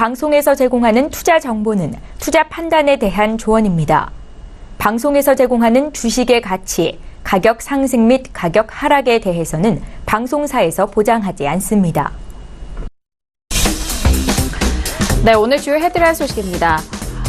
방송에서 제공하는 투자 정보는 투자 판단에 대한 조언입니다. 방송에서 제공하는 주식의 가치, 가격 상승 및 가격 하락에 대해서는 방송사에서 보장하지 않습니다. 네, 오늘 주요 헤드라인 소식입니다.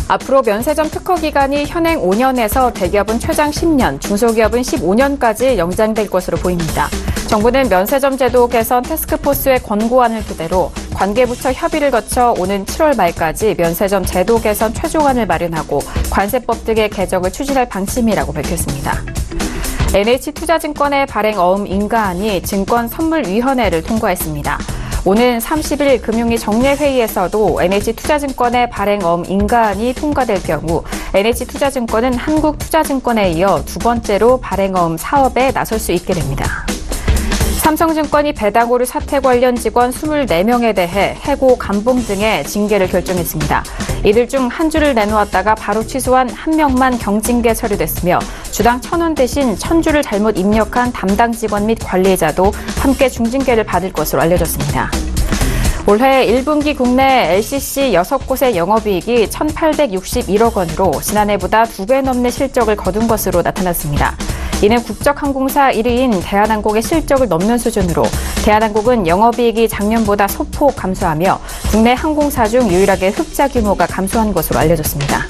앞으로 면세점 특허 기간이 현행 5년에서 대기업은 최장 10년, 중소기업은 15년까지 연장될 것으로 보입니다. 정부는 면세점 제도 개선 태스크포스의 권고안을 토대로 관계부처 협의를 거쳐 오는 7월 말까지 면세점 제도 개선 최종안을 마련하고 관세법 등의 개정을 추진할 방침이라고 밝혔습니다. NH투자증권의 발행 어음 인가안이 증권선물위원회를 통과했습니다. 오는 30일 금융위 정례회의에서도 NH투자증권의 발행어음 인가안이 통과될 경우 NH투자증권은 한국투자증권에 이어 두 번째로 발행어음 사업에 나설 수 있게 됩니다. 삼성증권이 배당오류 사태 관련 직원 24명에 대해 해고, 감봉 등의 징계를 결정했습니다. 이들 중 한 주를 내놓았다가 바로 취소한 한 명만 경징계 처리됐으며 주당 1,000원 대신 1,000주를 잘못 입력한 담당 직원 및 관리자도 함께 중징계를 받을 것으로 알려졌습니다. 올해 1분기 국내 LCC 6곳의 영업이익이 1,861억 원으로 지난해보다 2배 넘는 실적을 거둔 것으로 나타났습니다. 이는 국적항공사 1위인 대한항공의 실적을 넘는 수준으로 대한항공은 영업이익이 작년보다 소폭 감소하며 국내 항공사 중 유일하게 흑자 규모가 감소한 것으로 알려졌습니다.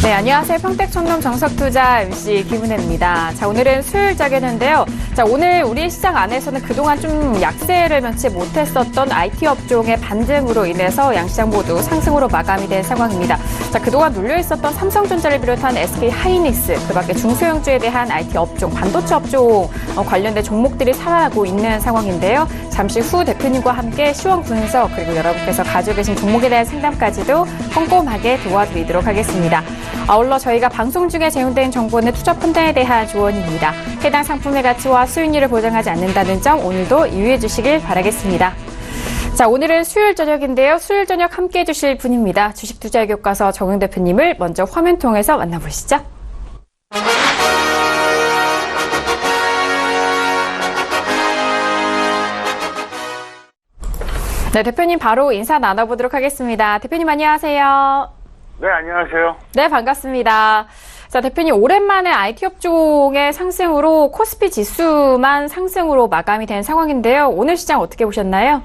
네, 안녕하세요. 평택촌놈 정석투자 MC 김은혜입니다. 자, 오늘은 수요일 자개는데요. 자, 오늘 우리 시장 안에서는 그동안 좀 약세를 면치 못했었던 IT 업종의 반등으로 인해서 양시장 모두 상승으로 마감이 된 상황입니다. 자, 그동안 눌려 있었던 삼성전자를 비롯한 SK 하이닉스, 그밖에 중소형주에 대한 IT 업종, 반도체 업종 관련된 종목들이 살아나고 있는 상황인데요. 잠시 후 대표님과 함께 시황 분석, 그리고 여러분께서 가지고 계신 종목에 대한 상담까지도 꼼꼼하게 도와드리도록 하겠습니다. 아울러 저희가 방송 중에 제공된 정보는 투자 판단에 대한 조언입니다. 해당 상품의 가치와 수익률을 보장하지 않는다는 점 오늘도 유의해 주시길 바라겠습니다. 자, 오늘은 수요일 저녁인데요. 수요일 저녁 함께해 주실 분입니다. 주식투자의 교과서 정용 대표님을 먼저 화면 통해서 만나보시죠. 네, 대표님 바로 인사 나눠보도록 하겠습니다. 대표님 안녕하세요. 네, 안녕하세요. 네, 반갑습니다. 자, 대표님 오랜만에 IT 업종의 상승으로 코스피 지수만 상승으로 마감이 된 상황인데요. 오늘 시장 어떻게 보셨나요?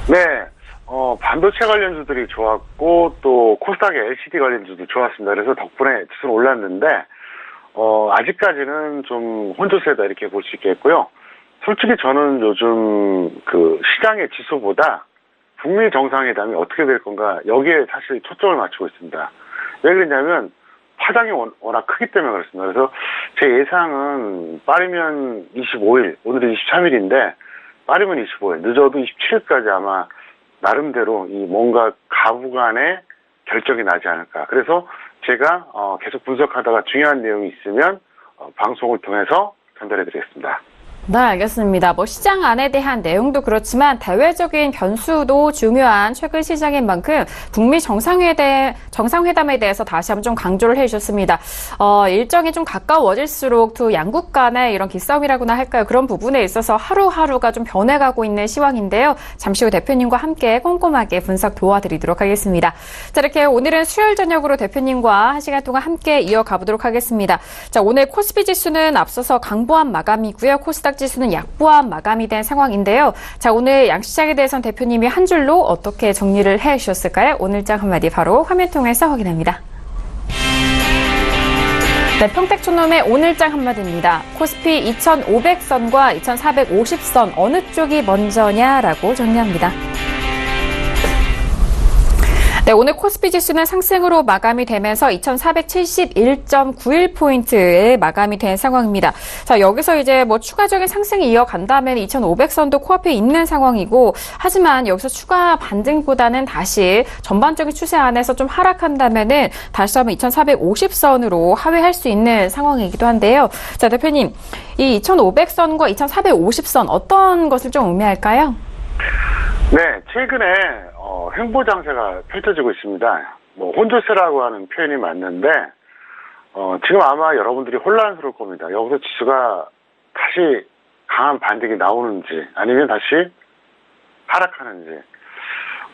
네, 반도체 관련주들이 좋았고 또 코스닥의 LCD 관련주도 좋았습니다. 그래서 덕분에 지수는 올랐는데 아직까지는 좀 혼조세다 이렇게 볼 수 있겠고요. 솔직히 저는 요즘 그 시장의 지수보다 북미 정상회담이 어떻게 될 건가 여기에 사실 초점을 맞추고 있습니다. 왜 그러냐면 파장이 워낙 크기 때문에 그렇습니다. 그래서 제 예상은 빠르면 25일, 오늘이 23일인데 빠르면 25일, 늦어도 27일까지 아마 나름대로 이 뭔가 가부간의 결정이 나지 않을까. 그래서 제가 계속 분석하다가 중요한 내용이 있으면 방송을 통해서 전달해 드리겠습니다. 네, 알겠습니다. 시장 안에 대한 내용도 그렇지만 대외적인 변수도 중요한 최근 시장인 만큼 북미 정상회담에 대해서 다시 한번 좀 강조를 해주셨습니다. 일정이 좀 가까워질수록 두 양국 간의 이런 기싸움이라고나 할까요? 그런 부분에 있어서 하루하루가 좀 변해가고 있는 시황인데요. 잠시 후 대표님과 함께 꼼꼼하게 분석 도와드리도록 하겠습니다. 자, 이렇게 오늘은 수요일 저녁으로 대표님과 1시간 동안 함께 이어가보도록 하겠습니다. 자, 오늘 코스피 지수는 앞서서 강보합 마감이고요. 코스닥 지수는 약보합 마감이 된 상황인데요. 자, 오늘 양시장에 대해서는 대표님이 한 줄로 어떻게 정리를 해 주셨을까요? 오늘장 한마디 바로 화면 통해서 확인합니다. 네, 평택촌놈의 오늘장 한마디입니다. 코스피 2,500선과 2,450선 어느 쪽이 먼저냐라고 정리합니다. 네, 오늘 코스피 지수는 상승으로 마감이 되면서 2,471.91포인트에 마감이 된 상황입니다. 자, 여기서 이제 뭐 추가적인 상승이 이어간다면 2,500선도 코앞에 있는 상황이고, 하지만 여기서 추가 반등보다는 다시 전반적인 추세 안에서 좀 하락한다면은 다시 한번 2,450선으로 하회할 수 있는 상황이기도 한데요. 자, 대표님, 이 2,500선과 2,450선 어떤 것을 좀 의미할까요? 네, 최근에 횡보 장세가 펼쳐지고 있습니다. 뭐 혼조세라고 하는 표현이 맞는데 지금 아마 여러분들이 혼란스러울 겁니다. 여기서 지수가 다시 강한 반등이 나오는지 아니면 다시 하락하는지.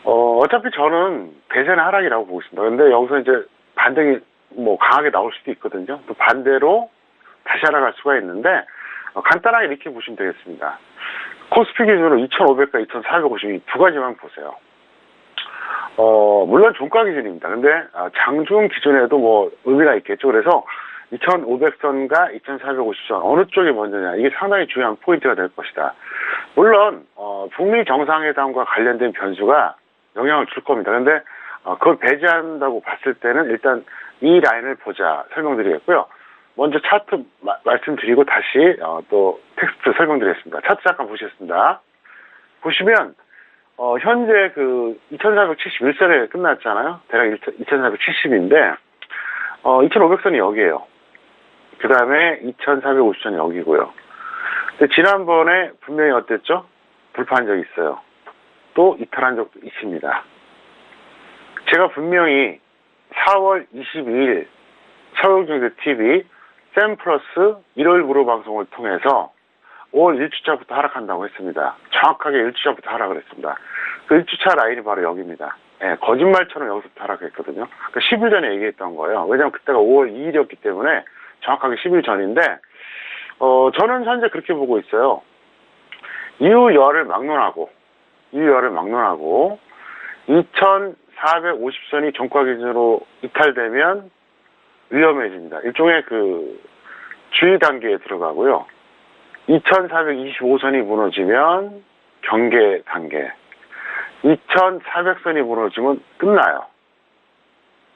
어차피 저는 대세는 하락이라고 보고 있습니다. 근데 여기서 이제 반등이 뭐 강하게 나올 수도 있거든요. 또 반대로 다시 하락할 수가 있는데 간단하게 이렇게 보시면 되겠습니다. 코스피 기준으로 2,500과 2,450 두 가지만 보세요. 물론 종가 기준입니다. 근데 장중 기준에도 뭐 의미가 있겠죠. 그래서 2,500선과 2,450선 어느 쪽이 먼저냐 이게 상당히 중요한 포인트가 될 것이다. 물론 북미 정상회담과 관련된 변수가 영향을 줄 겁니다. 근데 그걸 배제한다고 봤을 때는 일단 이 라인을 보자 설명드리겠고요. 먼저 차트 말씀드리고 다시 또 텍스트 설명드리겠습니다. 차트 잠깐 보시겠습니다. 보시면 현재 그 2,471선에 끝났잖아요. 대략 2,470인데 2,500선이 여기에요. 그 다음에 2,450선이 여기고요. 근데 지난번에 분명히 어땠죠? 불파한 적이 있어요. 또 이탈한 적도 있습니다. 제가 분명히 4월 22일 서울경제TV 샘플러스 1월 무료 방송을 통해서 5월 1주차부터 하락한다고 했습니다. 정확하게 1주차부터 하락을 했습니다. 그 1주차 라인이 바로 여기입니다. 예, 거짓말처럼 여기서부터 하락했거든요. 그러니까 10일 전에 얘기했던 거예요. 왜냐하면 그때가 5월 2일이었기 때문에 정확하게 10일 전인데 저는 현재 그렇게 보고 있어요. 이유열을 막론하고 2,450선이 종가 기준으로 이탈되면 위험해집니다. 일종의 그 주의 단계에 들어가고요. 2,425선이 무너지면 경계 단계. 2,400선이 무너지면 끝나요.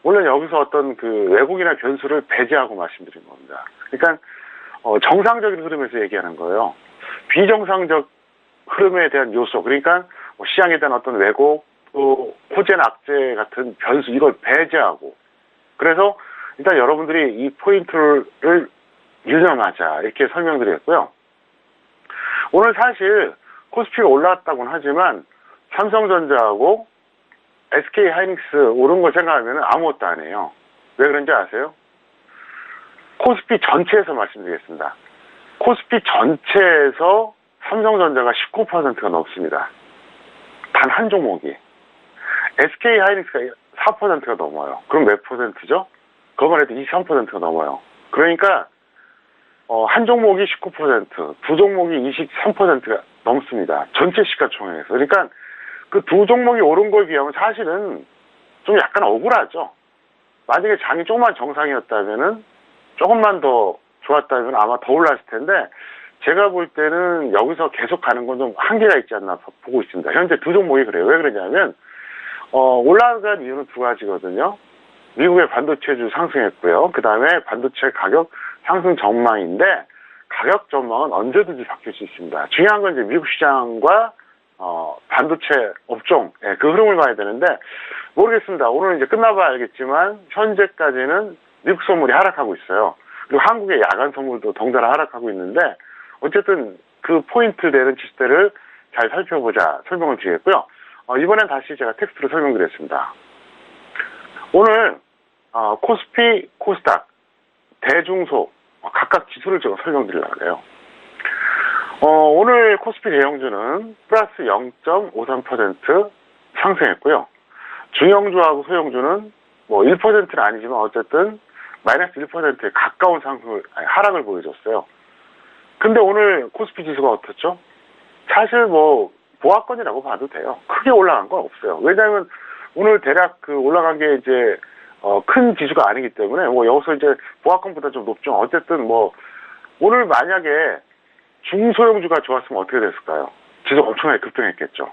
물론 여기서 어떤 그 왜곡이나 변수를 배제하고 말씀드린 겁니다. 그러니까 정상적인 흐름에서 얘기하는 거예요. 비정상적 흐름에 대한 요소, 그러니까 뭐 시장에 대한 어떤 왜곡, 또 호재나 악재 같은 변수 이걸 배제하고 그래서 일단 여러분들이 이 포인트를 유념하자 이렇게 설명드렸고요. 오늘 사실 코스피가 올라왔다고는 하지만 삼성전자하고 SK하이닉스 오른 걸 생각하면 아무것도 안 해요. 왜 그런지 아세요? 코스피 전체에서 말씀드리겠습니다. 코스피 전체에서 삼성전자가 19%가 넘습니다. 단 한 종목이. SK하이닉스가 4%가 넘어요. 그럼 몇 %죠? 그것만 해도 23%가 넘어요. 그러니까 한 종목이 19%, 두 종목이 23%가 넘습니다. 전체 시가총액에서. 그러니까 그 두 종목이 오른 거에 비하면 사실은 좀 약간 억울하죠. 만약에 장이 조금만 정상이었다면은 조금만 더 좋았다면 아마 더 올랐을 텐데 제가 볼 때는 여기서 계속 가는 건 좀 한계가 있지 않나 보고 있습니다. 현재 두 종목이 그래요. 왜 그러냐면 올라간 이유는 두 가지거든요. 미국의 반도체주 상승했고요. 그 다음에 반도체 가격 상승 전망인데 가격 전망은 언제든지 바뀔 수 있습니다. 중요한 건 이제 미국 시장과 반도체 업종 그 흐름을 봐야 되는데 모르겠습니다. 오늘 이제 끝나봐야 알겠지만 현재까지는 미국 선물이 하락하고 있어요. 그리고 한국의 야간 선물도 덩달아 하락하고 있는데 어쨌든 그 포인트 되는 지수대를 잘 살펴보자 설명을 드리겠고요. 이번엔 다시 제가 텍스트로 설명드리겠습니다. 오늘 코스피, 코스닥, 대중소 각각 지수를 제가 설명드리려고 해요. 오늘 코스피 대형주는 플러스 0.53% 상승했고요. 중형주하고 소형주는 뭐 1%는 아니지만 어쨌든 마이너스 1%에 가까운 하락을 보여줬어요. 근데 오늘 코스피 지수가 어떻죠? 사실 뭐 보합권이라고 봐도 돼요. 크게 올라간 건 없어요. 왜냐하면 오늘 대략 그 올라간 게 이제 큰 지수가 아니기 때문에 뭐 여기서 이제 보합권보다 좀 높죠. 어쨌든 뭐 오늘 만약에 중소형주가 좋았으면 어떻게 됐을까요? 지수가 엄청나게 급등했겠죠.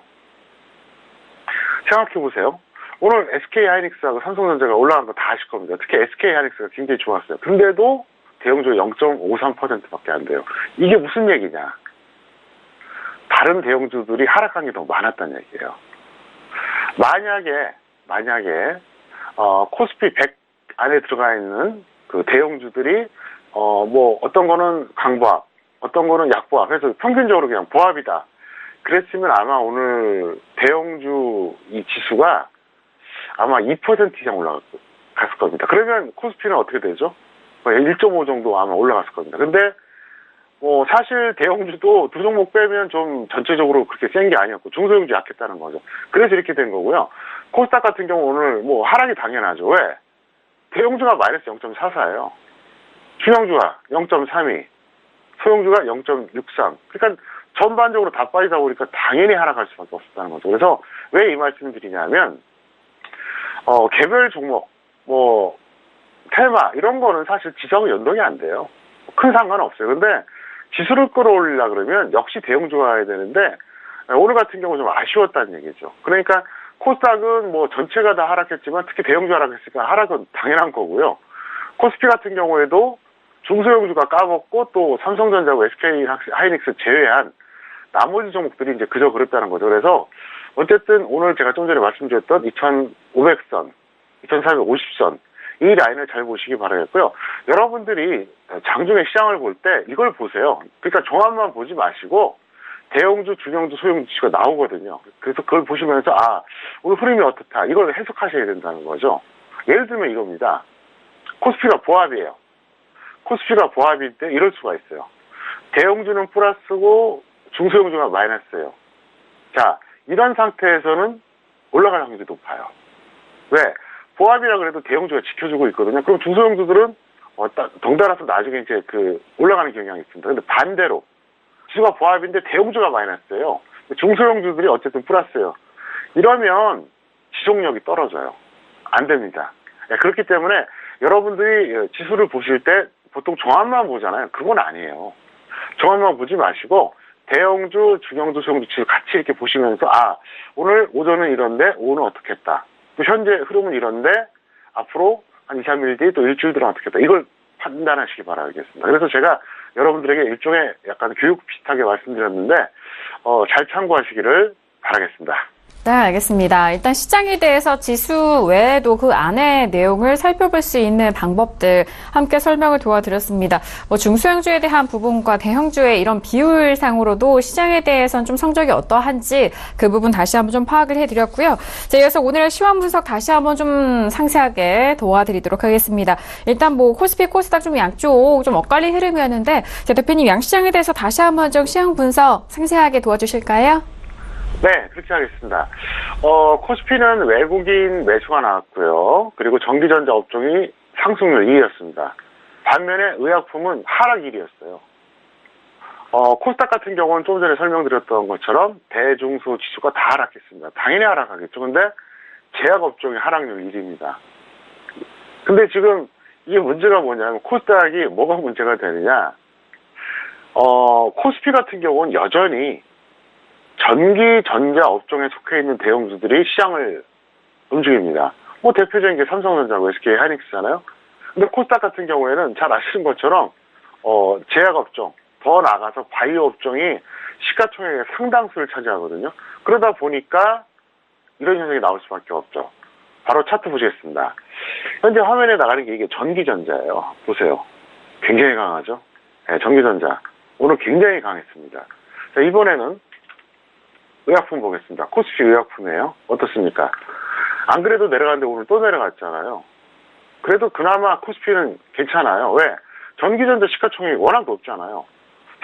생각해 보세요. 오늘 SK하이닉스하고 삼성전자가 올라간 거 다 아실 겁니다. 특히 SK하이닉스가 굉장히 좋았어요. 근데도 대형주 0.53%밖에 안 돼요. 이게 무슨 얘기냐? 다른 대형주들이 하락한 게 더 많았다는 얘기예요. 만약에 코스피 100 안에 들어가 있는 그 대형주들이 뭐 어떤 거는 강보합, 어떤 거는 약보합 해서 평균적으로 그냥 보합이다. 그랬으면 아마 오늘 대형주 이 지수가 아마 2% 이상 올라갔을 겁니다. 그러면 코스피는 어떻게 되죠? 1.5 정도 아마 올라갔을 겁니다. 근데 뭐 사실 대형주도 두 종목 빼면 좀 전체적으로 그렇게 센 게 아니었고 중소형주 약했다는 거죠. 그래서 이렇게 된 거고요. 코스닥 같은 경우 오늘 뭐 하락이 당연하죠. 왜? 대형주가 마이너스 0.44예요. 중형주가 0.32, 소형주가 0.63. 그러니까 전반적으로 다 빠지다 보니까 당연히 하락할 수밖에 없었다는 거죠. 그래서 왜 이 말씀을 드리냐면 개별 종목, 뭐 테마 이런 거는 사실 지수하고 연동이 안 돼요. 큰 상관없어요. 근데 지수를 끌어올리려 그러면 역시 대형주가 와야 되는데 오늘 같은 경우 좀 아쉬웠다는 얘기죠. 그러니까 코스닥은 뭐 전체가 다 하락했지만 특히 대형주 하락했으니까 하락은 당연한 거고요. 코스피 같은 경우에도 중소형주가 까먹고 또 삼성전자하고 SK하이닉스 제외한 나머지 종목들이 이제 그저 그랬다는 거죠. 그래서 어쨌든 오늘 제가 좀 전에 말씀드렸던 2500선, 2450선 이 라인을 잘 보시기 바라겠고요. 여러분들이 장중에 시장을 볼 때 이걸 보세요. 그러니까 종합만 보지 마시고 대형주, 중형주, 소형주 지수가 나오거든요. 그래서 그걸 보시면서 오늘 흐름이 어떻다 이걸 해석하셔야 된다는 거죠. 예를 들면 이겁니다. 코스피가 보합이에요. 코스피가 보합일 때 이럴 수가 있어요. 대형주는 플러스고 중소형주가 마이너스예요. 자, 이런 상태에서는 올라갈 확률이 높아요. 왜? 보합이라 그래도 대형주가 지켜주고 있거든요. 그럼 중소형주들은 덩달아서 나중에 이제 올라가는 경향이 있습니다. 근데 반대로 지수가 보합인데 대형주가 마이너스예요. 중소형주들이 어쨌든 플러스예요. 이러면 지속력이 떨어져요. 안 됩니다. 그렇기 때문에 여러분들이 지수를 보실 때 보통 종합만 보잖아요. 그건 아니에요. 종합만 보지 마시고 대형주, 중형주, 소형주 지수 같이 이렇게 보시면서 오늘 오전은 이런데 오늘은 어떻겠다. 또 현재 흐름은 이런데 앞으로 한 2, 3일 뒤 또 일주일 들어 어떻겠다. 이걸 판단하시기 바라겠습니다. 그래서 제가 여러분들에게 일종의 약간 교육 비슷하게 말씀드렸는데 잘 참고하시기를 바라겠습니다. 네, 알겠습니다. 일단 시장에 대해서 지수 외에도 그 안의 내용을 살펴볼 수 있는 방법들 함께 설명을 도와드렸습니다. 뭐 중소형주에 대한 부분과 대형주의 이런 비율상으로도 시장에 대해서는 좀 성적이 어떠한지 그 부분 다시 한번 좀 파악을 해드렸고요. 자, 이어서 오늘 시황 분석 다시 한번 좀 상세하게 도와드리도록 하겠습니다. 일단 뭐 코스피, 코스닥 좀 양쪽 좀 엇갈린 흐름이었는데 대표님 양시장에 대해서 다시 한번 좀 시황 분석 상세하게 도와주실까요? 네, 그렇게 하겠습니다. 코스피는 외국인 매수가 나왔고요. 그리고 전기전자 업종이 상승률 2위였습니다. 반면에 의약품은 하락 1위였어요. 코스닥 같은 경우는 좀 전에 설명드렸던 것처럼 대중소 지수가 다 하락했습니다. 당연히 하락하겠죠. 근데 제약업종이 하락률 1위입니다. 근데 지금 이게 문제가 뭐냐면 코스닥이 뭐가 문제가 되느냐. 코스피 같은 경우는 여전히 전기, 전자 업종에 속해 있는 대형주들이 시장을 움직입니다. 뭐 대표적인 게 삼성전자고 SK하이닉스잖아요. 근데 코스닥 같은 경우에는 잘 아시는 것처럼 제약업종, 더 나아가서 바이오 업종이 시가총액의 상당수를 차지하거든요. 그러다 보니까 이런 현상이 나올 수밖에 없죠. 바로 차트 보시겠습니다. 현재 화면에 나가는 게 이게 전기전자예요. 보세요. 굉장히 강하죠. 네, 전기전자. 오늘 굉장히 강했습니다. 자, 이번에는 의약품 보겠습니다. 코스피 의약품이에요. 어떻습니까? 안 그래도 내려갔는데 오늘 또 내려갔잖아요. 그래도 그나마 코스피는 괜찮아요. 왜? 전기전자 시가총액이 워낙 높잖아요.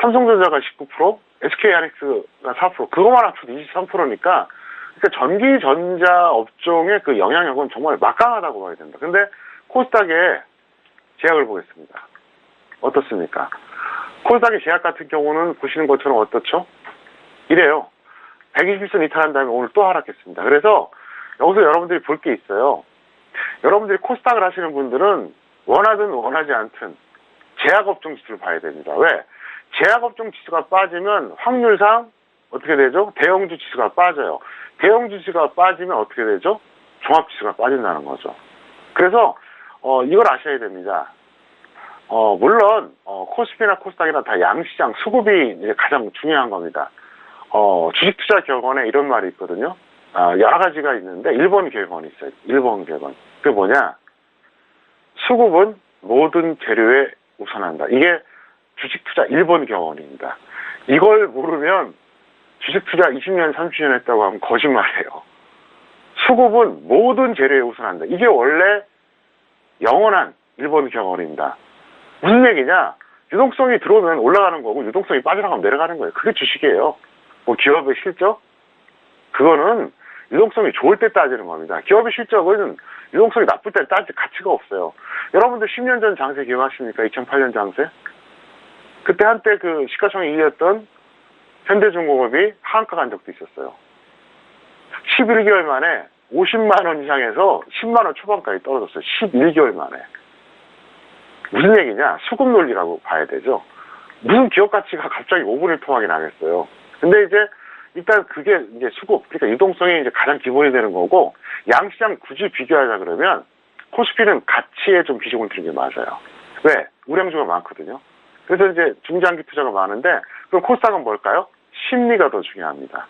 삼성전자가 19%, SK하이닉스가 4%, 그거만 합쳐도 23%니까 그러니까 전기전자 업종의 그 영향력은 정말 막강하다고 봐야 된다. 근데 코스닥의 제약을 보겠습니다. 어떻습니까? 코스닥의 제약 같은 경우는 보시는 것처럼 어떻죠? 이래요. 120선 이탈한 다음에 오늘 또 하락했습니다. 그래서 여기서 여러분들이 볼 게 있어요. 여러분들이 코스닥을 하시는 분들은 원하든 원하지 않든 제약업종 지수를 봐야 됩니다. 왜? 제약업종 지수가 빠지면 확률상 어떻게 되죠? 대형주 지수가 빠져요. 대형주 지수가 빠지면 어떻게 되죠? 종합지수가 빠진다는 거죠. 그래서 이걸 아셔야 됩니다. 물론 코스피나 코스닥이나 다 양시장 수급이 이제 가장 중요한 겁니다. 주식투자격언에 이런 말이 있거든요. 여러 가지가 있는데 1번 격언이 있어요. 1번 격언. 그게 뭐냐? 수급은 모든 재료에 우선한다. 이게 주식투자 1번 격언입니다. 이걸 모르면 주식투자 20년, 30년 했다고 하면 거짓말이에요. 수급은 모든 재료에 우선한다. 이게 원래 영원한 1번 격언입니다. 무슨 얘기냐? 유동성이 들어오면 올라가는 거고 유동성이 빠져나가면 내려가는 거예요. 그게 주식이에요. 뭐 기업의 실적? 그거는 유동성이 좋을 때 따지는 겁니다. 기업의 실적은 유동성이 나쁠 때 따질 가치가 없어요. 여러분들 10년 전 장세 기억하십니까? 2008년 장세? 그때 한때 그 시가총액 1위였던 현대중공업이 하한가 간 적도 있었어요. 11개월 만에 50만 원 이상에서 10만 원 초반까지 떨어졌어요. 11개월 만에. 무슨 얘기냐? 수급 논리라고 봐야 되죠. 무슨 기업 가치가 갑자기 5분의 1 토막이 나겠어요. 근데 이제 일단 그게 이제 수급, 그러니까 유동성이 이제 가장 기본이 되는 거고, 양시장 굳이 비교하자 그러면 코스피는 가치에 좀 비중을 두는 게 맞아요. 왜? 우량주가 많거든요. 그래서 이제 중장기 투자가 많은데, 그럼 코스닥은 뭘까요? 심리가 더 중요합니다.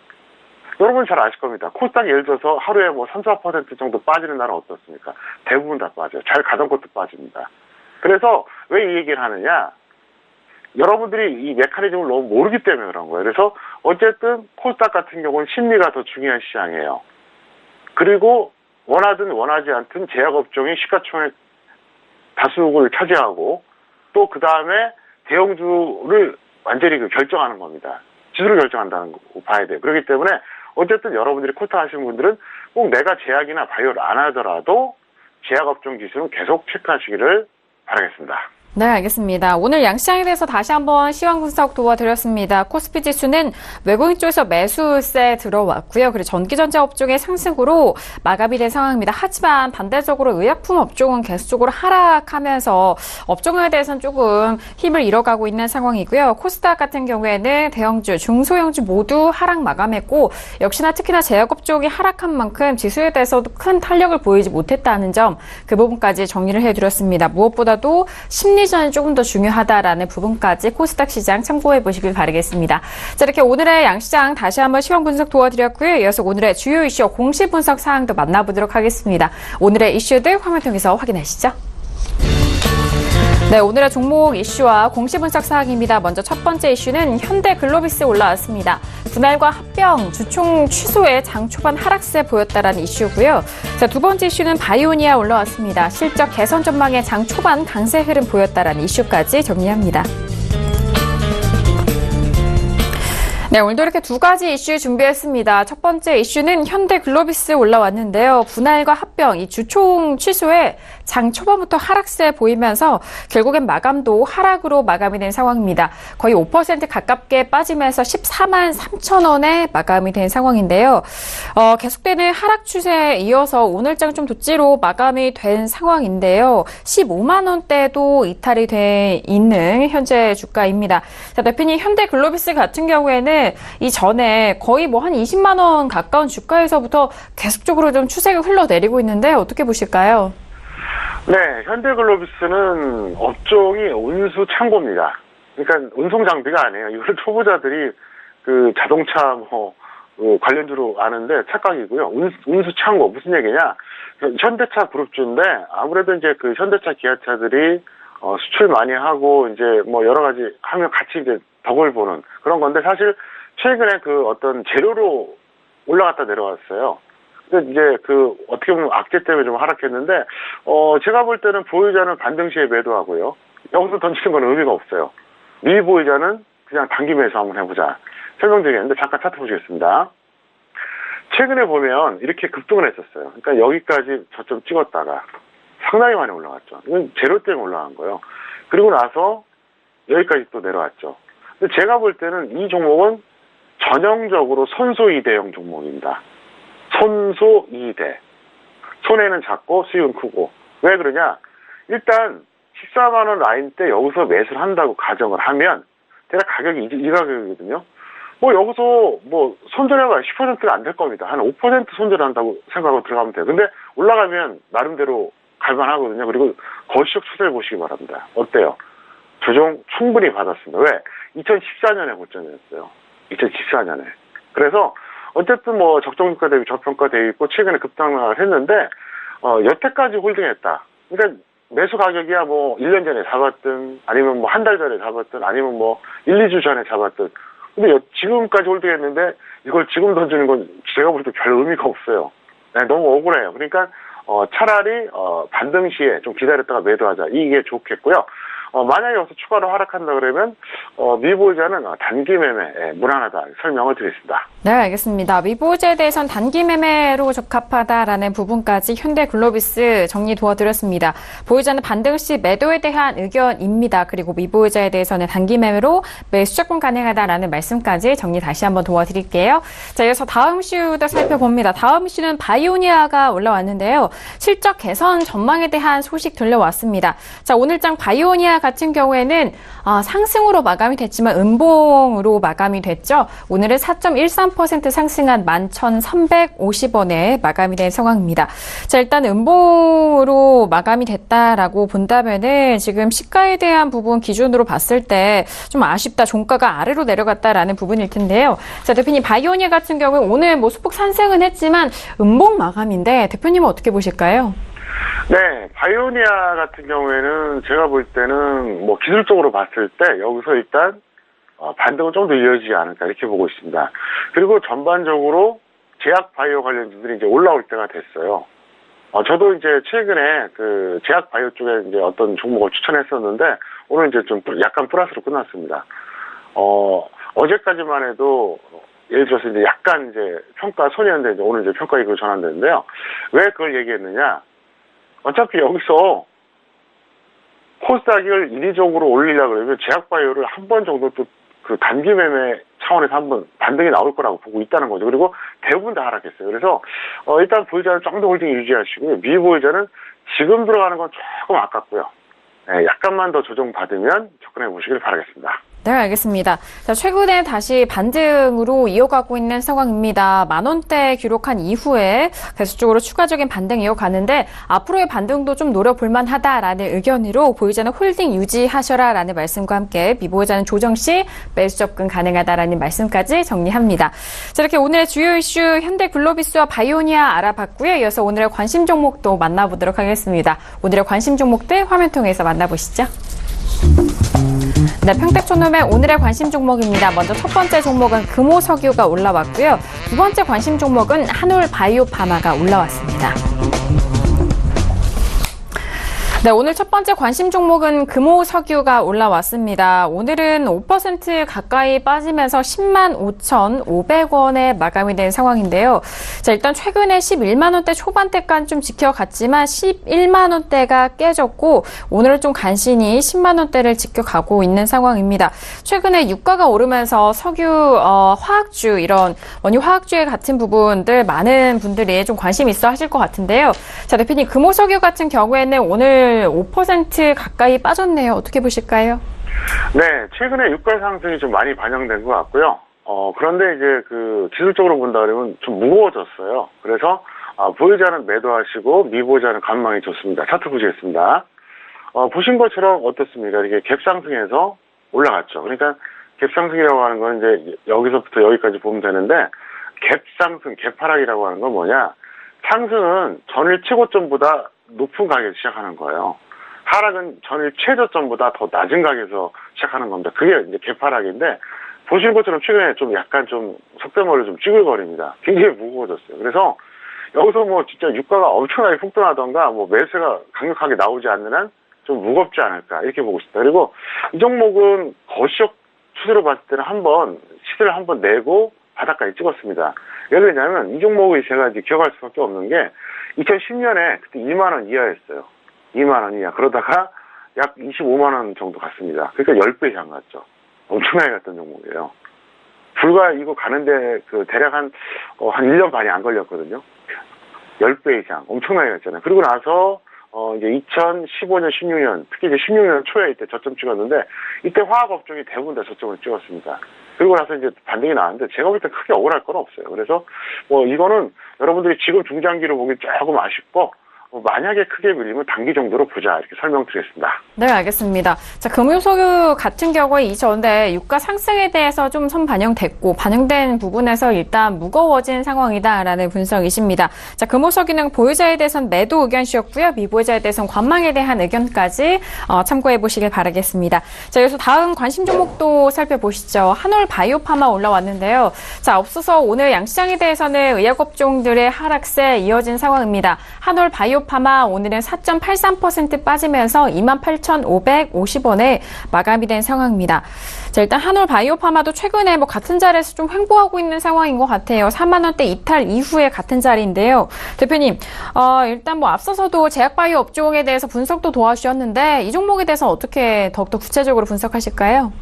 여러분 잘 아실 겁니다. 코스닥이 예를 들어서 하루에 뭐 3, 4% 정도 빠지는 날은 어떻습니까? 대부분 다 빠져요. 잘 가던 것도 빠집니다. 그래서 왜 이 얘기를 하느냐? 여러분들이 이 메커니즘을 너무 모르기 때문에 그런 거예요. 그래서 어쨌든 코스닥 같은 경우는 심리가 더 중요한 시장이에요. 그리고 원하든 원하지 않든 제약업종이 시가총액 다수를 차지하고 또 그 다음에 대형주를 완전히 결정하는 겁니다. 지수를 결정한다는 거 봐야 돼요. 그렇기 때문에 어쨌든 여러분들이 코스닥 하시는 분들은 꼭 내가 제약이나 바이오를 안 하더라도 제약업종 지수는 계속 체크하시기를 바라겠습니다. 네, 알겠습니다. 오늘 양시장에 대해서 다시 한번 시황 분석 도와드렸습니다. 코스피 지수는 외국인 쪽에서 매수세 들어왔고요. 그리고 전기전자 업종의 상승으로 마감이 된 상황입니다. 하지만 반대적으로 의약품 업종은 계속적으로 하락하면서 업종에 대해서는 조금 힘을 잃어가고 있는 상황이고요. 코스닥 같은 경우에는 대형주, 중소형주 모두 하락 마감했고 역시나 특히나 제약업종이 하락한 만큼 지수에 대해서도 큰 탄력을 보이지 못했다는 점, 그 부분까지 정리를 해드렸습니다. 무엇보다도 심리전이 조금 더 중요하다라는 부분까지 코스닥 시장 참고해 보시길 바라겠습니다. 자, 이렇게 오늘의 양시장 다시 한번 시황 분석 도와드렸고요. 이어서 오늘의 주요 이슈 공시 분석 사항도 만나보도록 하겠습니다. 오늘의 이슈들 화면 통해서 확인하시죠. 네, 오늘의 종목 이슈와 공시 분석 사항입니다. 먼저 첫 번째 이슈는 현대글로비스 올라왔습니다. 분할과 합병, 주총 취소에 장 초반 하락세 보였다라는 이슈고요. 자, 두 번째 이슈는 바이오니아 올라왔습니다. 실적 개선 전망에 장 초반 강세 흐름 보였다라는 이슈까지 정리합니다. 네, 오늘도 이렇게 두 가지 이슈 준비했습니다. 첫 번째 이슈는 현대글로비스 올라왔는데요. 분할과 합병, 이 주총 취소에 장 초반부터 하락세 보이면서 결국엔 마감도 하락으로 마감이 된 상황입니다. 거의 5% 가깝게 빠지면서 14만 3천 원에 마감이 된 상황인데요. 계속되는 하락 추세에 이어서 오늘장 좀 돋지로 마감이 된 상황인데요. 15만 원대도 이탈이 돼 있는 현재 주가입니다. 자, 대표님, 현대글로비스 같은 경우에는 이전에 거의 뭐 한 20만 원 가까운 주가에서부터 계속적으로 좀 추세가 흘러내리고 있는데 어떻게 보실까요? 네, 현대글로비스는 업종이 운수 창고입니다. 그러니까 운송 장비가 아니에요. 이걸 초보자들이 그 자동차 관련주로 아는데 착각이고요. 운수 창고 무슨 얘기냐? 현대차 그룹주인데 아무래도 이제 그 현대차 기아차들이 수출 많이 하고 이제 뭐 여러 가지 하면 같이 이제 덕을 보는 그런 건데 사실 최근에 그 어떤 재료로 올라갔다 내려왔어요. 근데 이제 그 어떻게 보면 악재 때문에 좀 하락했는데 제가 볼 때는 보유자는 반등시에 매도하고요. 여기서 던지는 건 의미가 없어요. 미보유자는 그냥 단기 매수 한번 해보자. 설명드리겠는데 잠깐 차트 보시겠습니다. 최근에 보면 이렇게 급등을 했었어요. 그러니까 여기까지 저점 찍었다가 상당히 많이 올라갔죠. 이건 재료 때문에 올라간 거예요. 그리고 나서 여기까지 또 내려왔죠. 근데 제가 볼 때는 이 종목은 전형적으로 손소 2대형 종목입니다. 손소 2대. 손해는 작고 수익은 크고. 왜 그러냐? 일단 14만 원 라인 때 여기서 매수를 한다고 가정을 하면 대략 가격이 이 가격이거든요. 뭐 여기서 뭐 손절해봐 10%가 안 될 겁니다. 한 5% 손절한다고 생각하고 들어가면 돼요. 근데 올라가면 나름대로 갈만하거든요. 그리고 거시적 추세를 보시기 바랍니다. 어때요? 조정 충분히 받았습니다. 왜? 2014년에 고점이었어요. 2014년에. 그래서 어쨌든 뭐 적정주가 대비 저평가되어 있고 최근에 급등을 했는데 여태까지 홀딩했다. 그러니까 매수 가격이야 뭐 1년 전에 잡았든 아니면 뭐 한 달 전에 잡았든 아니면 뭐 1, 2주 전에 잡았든 근데 지금까지 홀딩했는데 이걸 지금 던지는 건 제가 볼 때 별 의미가 없어요. 네, 너무 억울해요. 그러니까 차라리 반등 시에 좀 기다렸다가 매도하자. 이게 좋겠고요. 만약에 여기서 추가로 하락한다 그러면 미보이자는 단기 매매 무난하다 설명을 드리겠습니다. 네, 알겠습니다. 미보이자에 대해서는 단기 매매로 적합하다라는 부분까지 현대글로비스 정리 도와드렸습니다. 보이자는 반등 시 매도에 대한 의견입니다. 그리고 미보이자에 대해서는 단기 매매로 매수 접근 가능하다라는 말씀까지 정리 다시 한번 도와드릴게요. 자, 이어서 다음 이슈도 살펴봅니다. 다음 이슈는 바이오니아가 올라왔는데요. 실적 개선 전망에 대한 소식 들려왔습니다. 자, 오늘장 바이오니아 같은 경우에는 상승으로 마감이 됐지만 음봉으로 마감이 됐죠. 오늘은 4.13% 상승한 11,350원에 마감이 된 상황입니다. 자, 일단 음봉으로 마감이 됐다라고 본다면은 지금 시가에 대한 부분 기준으로 봤을 때 좀 아쉽다. 종가가 아래로 내려갔다라는 부분일 텐데요. 자, 대표님 바이오니아 같은 경우에 오늘 뭐 소폭 상승은 했지만 음봉 마감인데 대표님은 어떻게 보실까요? 네, 바이오니아 같은 경우에는 제가 볼 때는 뭐 기술적으로 봤을 때 여기서 일단 반등은 좀 더 이어지지 않을까 이렇게 보고 있습니다. 그리고 전반적으로 제약 바이오 관련주들이 이제 올라올 때가 됐어요. 저도 이제 최근에 그 제약 바이오 쪽에 이제 어떤 종목을 추천했었는데 오늘 이제 좀 약간 플러스로 끝났습니다. 어제까지만 해도 예를 들어서 이제 약간 이제 평가 손이었는데 이제 오늘 이제 평가 이익으로 전환됐는데요. 왜 그걸 얘기했느냐? 어차피 여기서 코스닥을 인위적으로 올리려고 그러면 제약바이오를 한 번 정도 또 그 단기 매매 차원에서 한번 반등이 나올 거라고 보고 있다는 거죠. 그리고 대부분 다 하락했어요. 그래서 일단 보이자는 좀 더 홀딩 유지하시고요. 미보이자는 지금 들어가는 건 조금 아깝고요. 네, 약간만 더 조정받으면 접근해 보시길 바라겠습니다. 네, 알겠습니다. 자, 최근에 다시 반등으로 이어가고 있는 상황입니다. 10,000원대 기록한 이후에 계속적으로 추가적인 반등 이어가는데 앞으로의 반등도 좀 노려볼 만하다라는 의견으로 보유자는 홀딩 유지하셔라라는 말씀과 함께 미보유자는 조정 시 매수 접근 가능하다라는 말씀까지 정리합니다. 자, 이렇게 오늘의 주요 이슈 현대글로비스와 바이오니아 알아봤고요. 이어서 오늘의 관심 종목도 만나보도록 하겠습니다. 오늘의 관심 종목들 화면 통해서 만나보시죠. 네, 평택촌놈의 오늘의 관심 종목입니다. 먼저 첫 번째 종목은 금호석유가 올라왔고요. 두 번째 관심 종목은 한올바이오파마가 올라왔습니다. 네, 오늘 첫 번째 관심 종목은 금호석유가 올라왔습니다. 오늘은 5% 가까이 빠지면서 105,500원에 마감이 된 상황인데요. 자, 일단 최근에 11만원대 초반대까지 좀 지켜갔지만 11만원대가 깨졌고 오늘은 좀 간신히 10만원대를 지켜가고 있는 상황입니다. 최근에 유가가 오르면서 석유, 화학주 이런 원유 화학주에 같은 부분들 많은 분들이 좀 관심 있어 하실 것 같은데요. 자, 대표님 금호석유 같은 경우에는 오늘 5% 가까이 빠졌네요. 어떻게 보실까요? 네, 최근에 유가 상승이 좀 많이 반영된 것 같고요. 그런데 이제 그 기술적으로 본다 그러면 좀 무거워졌어요. 그래서 보유자는 매도하시고 미보유자는 관망이 좋습니다. 차트 보시겠습니다. 보신 것처럼 어떻습니까? 이게 갭상승해서 올라갔죠. 그러니까 갭상승이라고 하는 건 이제 여기서부터 여기까지 보면 되는데 갭상승, 갭하락이라고 하는 건 뭐냐? 상승은 전일 최고점보다 높은 가격에서 시작하는 거예요. 하락은 전일 최저점보다 더 낮은 가격에서 시작하는 겁니다. 그게 이제 갭하락인데 보시는 것처럼 최근에 좀 약간 좀 속대머리로 좀 찌글거립니다. 굉장히 무거워졌어요. 그래서 여기서 뭐 진짜 유가가 엄청나게 폭등하던가 뭐 매수가 강력하게 나오지 않는 한 좀 무겁지 않을까 이렇게 보고 있습니다. 그리고 이 종목은 거시적 추세로 봤을 때는 한번 시세를 한번 내고 바닥까지 찍었습니다. 왜 그러냐면 이 종목이 제가 이제 기억할 수밖에 없는 게 2010년에 그때 2만 원 이하였어요. 2만 원 이하. 그러다가 약 25만 원 정도 갔습니다. 그러니까 10배 이상 갔죠. 엄청나게 갔던 종목이에요. 불과 이거 가는데 그 대략 한 1년 반이 안 걸렸거든요. 10배 이상. 엄청나게 갔잖아요. 그리고 나서 이제 2015년, 16년, 특히 이제 16년 초에 이때 저점 찍었는데, 이때 화학업종이 대부분 다 저점을 찍었습니다. 그리고 나서 이제 반등이 나왔는데, 제가 볼 때 크게 억울할 건 없어요. 그래서, 이거는 여러분들이 지금 중장기로 보기 조금 아쉽고, 만약에 크게 밀리면 단기 정도로 보자 이렇게 설명드리겠습니다. 네, 알겠습니다. 자, 금융소유 같은 경우에 이전에 유가 상승에 대해서 좀 선반영됐고 반영된 부분에서 일단 무거워진 상황이다라는 분석이십니다. 자, 금호석유는 보유자에 대해서는 매도 의견 주셨고요. 미보유자에 대해서는 관망에 대한 의견까지 참고해 보시길 바라겠습니다. 자, 여기서 다음 관심 종목도 살펴보시죠. 한올 바이오파마 올라왔는데요. 자, 앞서서 오늘 양시장에 대해서는 의약업종들의 하락세 이어진 상황입니다. 한올 바이오파마 오늘은 4.83% 빠지면서 28,550원에 마감이 된 상황입니다. 자, 일단 한올 바이오파마도 최근에 같은 자리에서 좀 횡보하고 있는 상황인 것 같아요. 4만 원대 이탈 이후에 같은 자리인데요. 대표님, 일단 앞서서도 제약바이오 업종에 대해서 분석도 도와주셨는데 이 종목에 대해서 어떻게 더욱더 구체적으로 분석하실까요?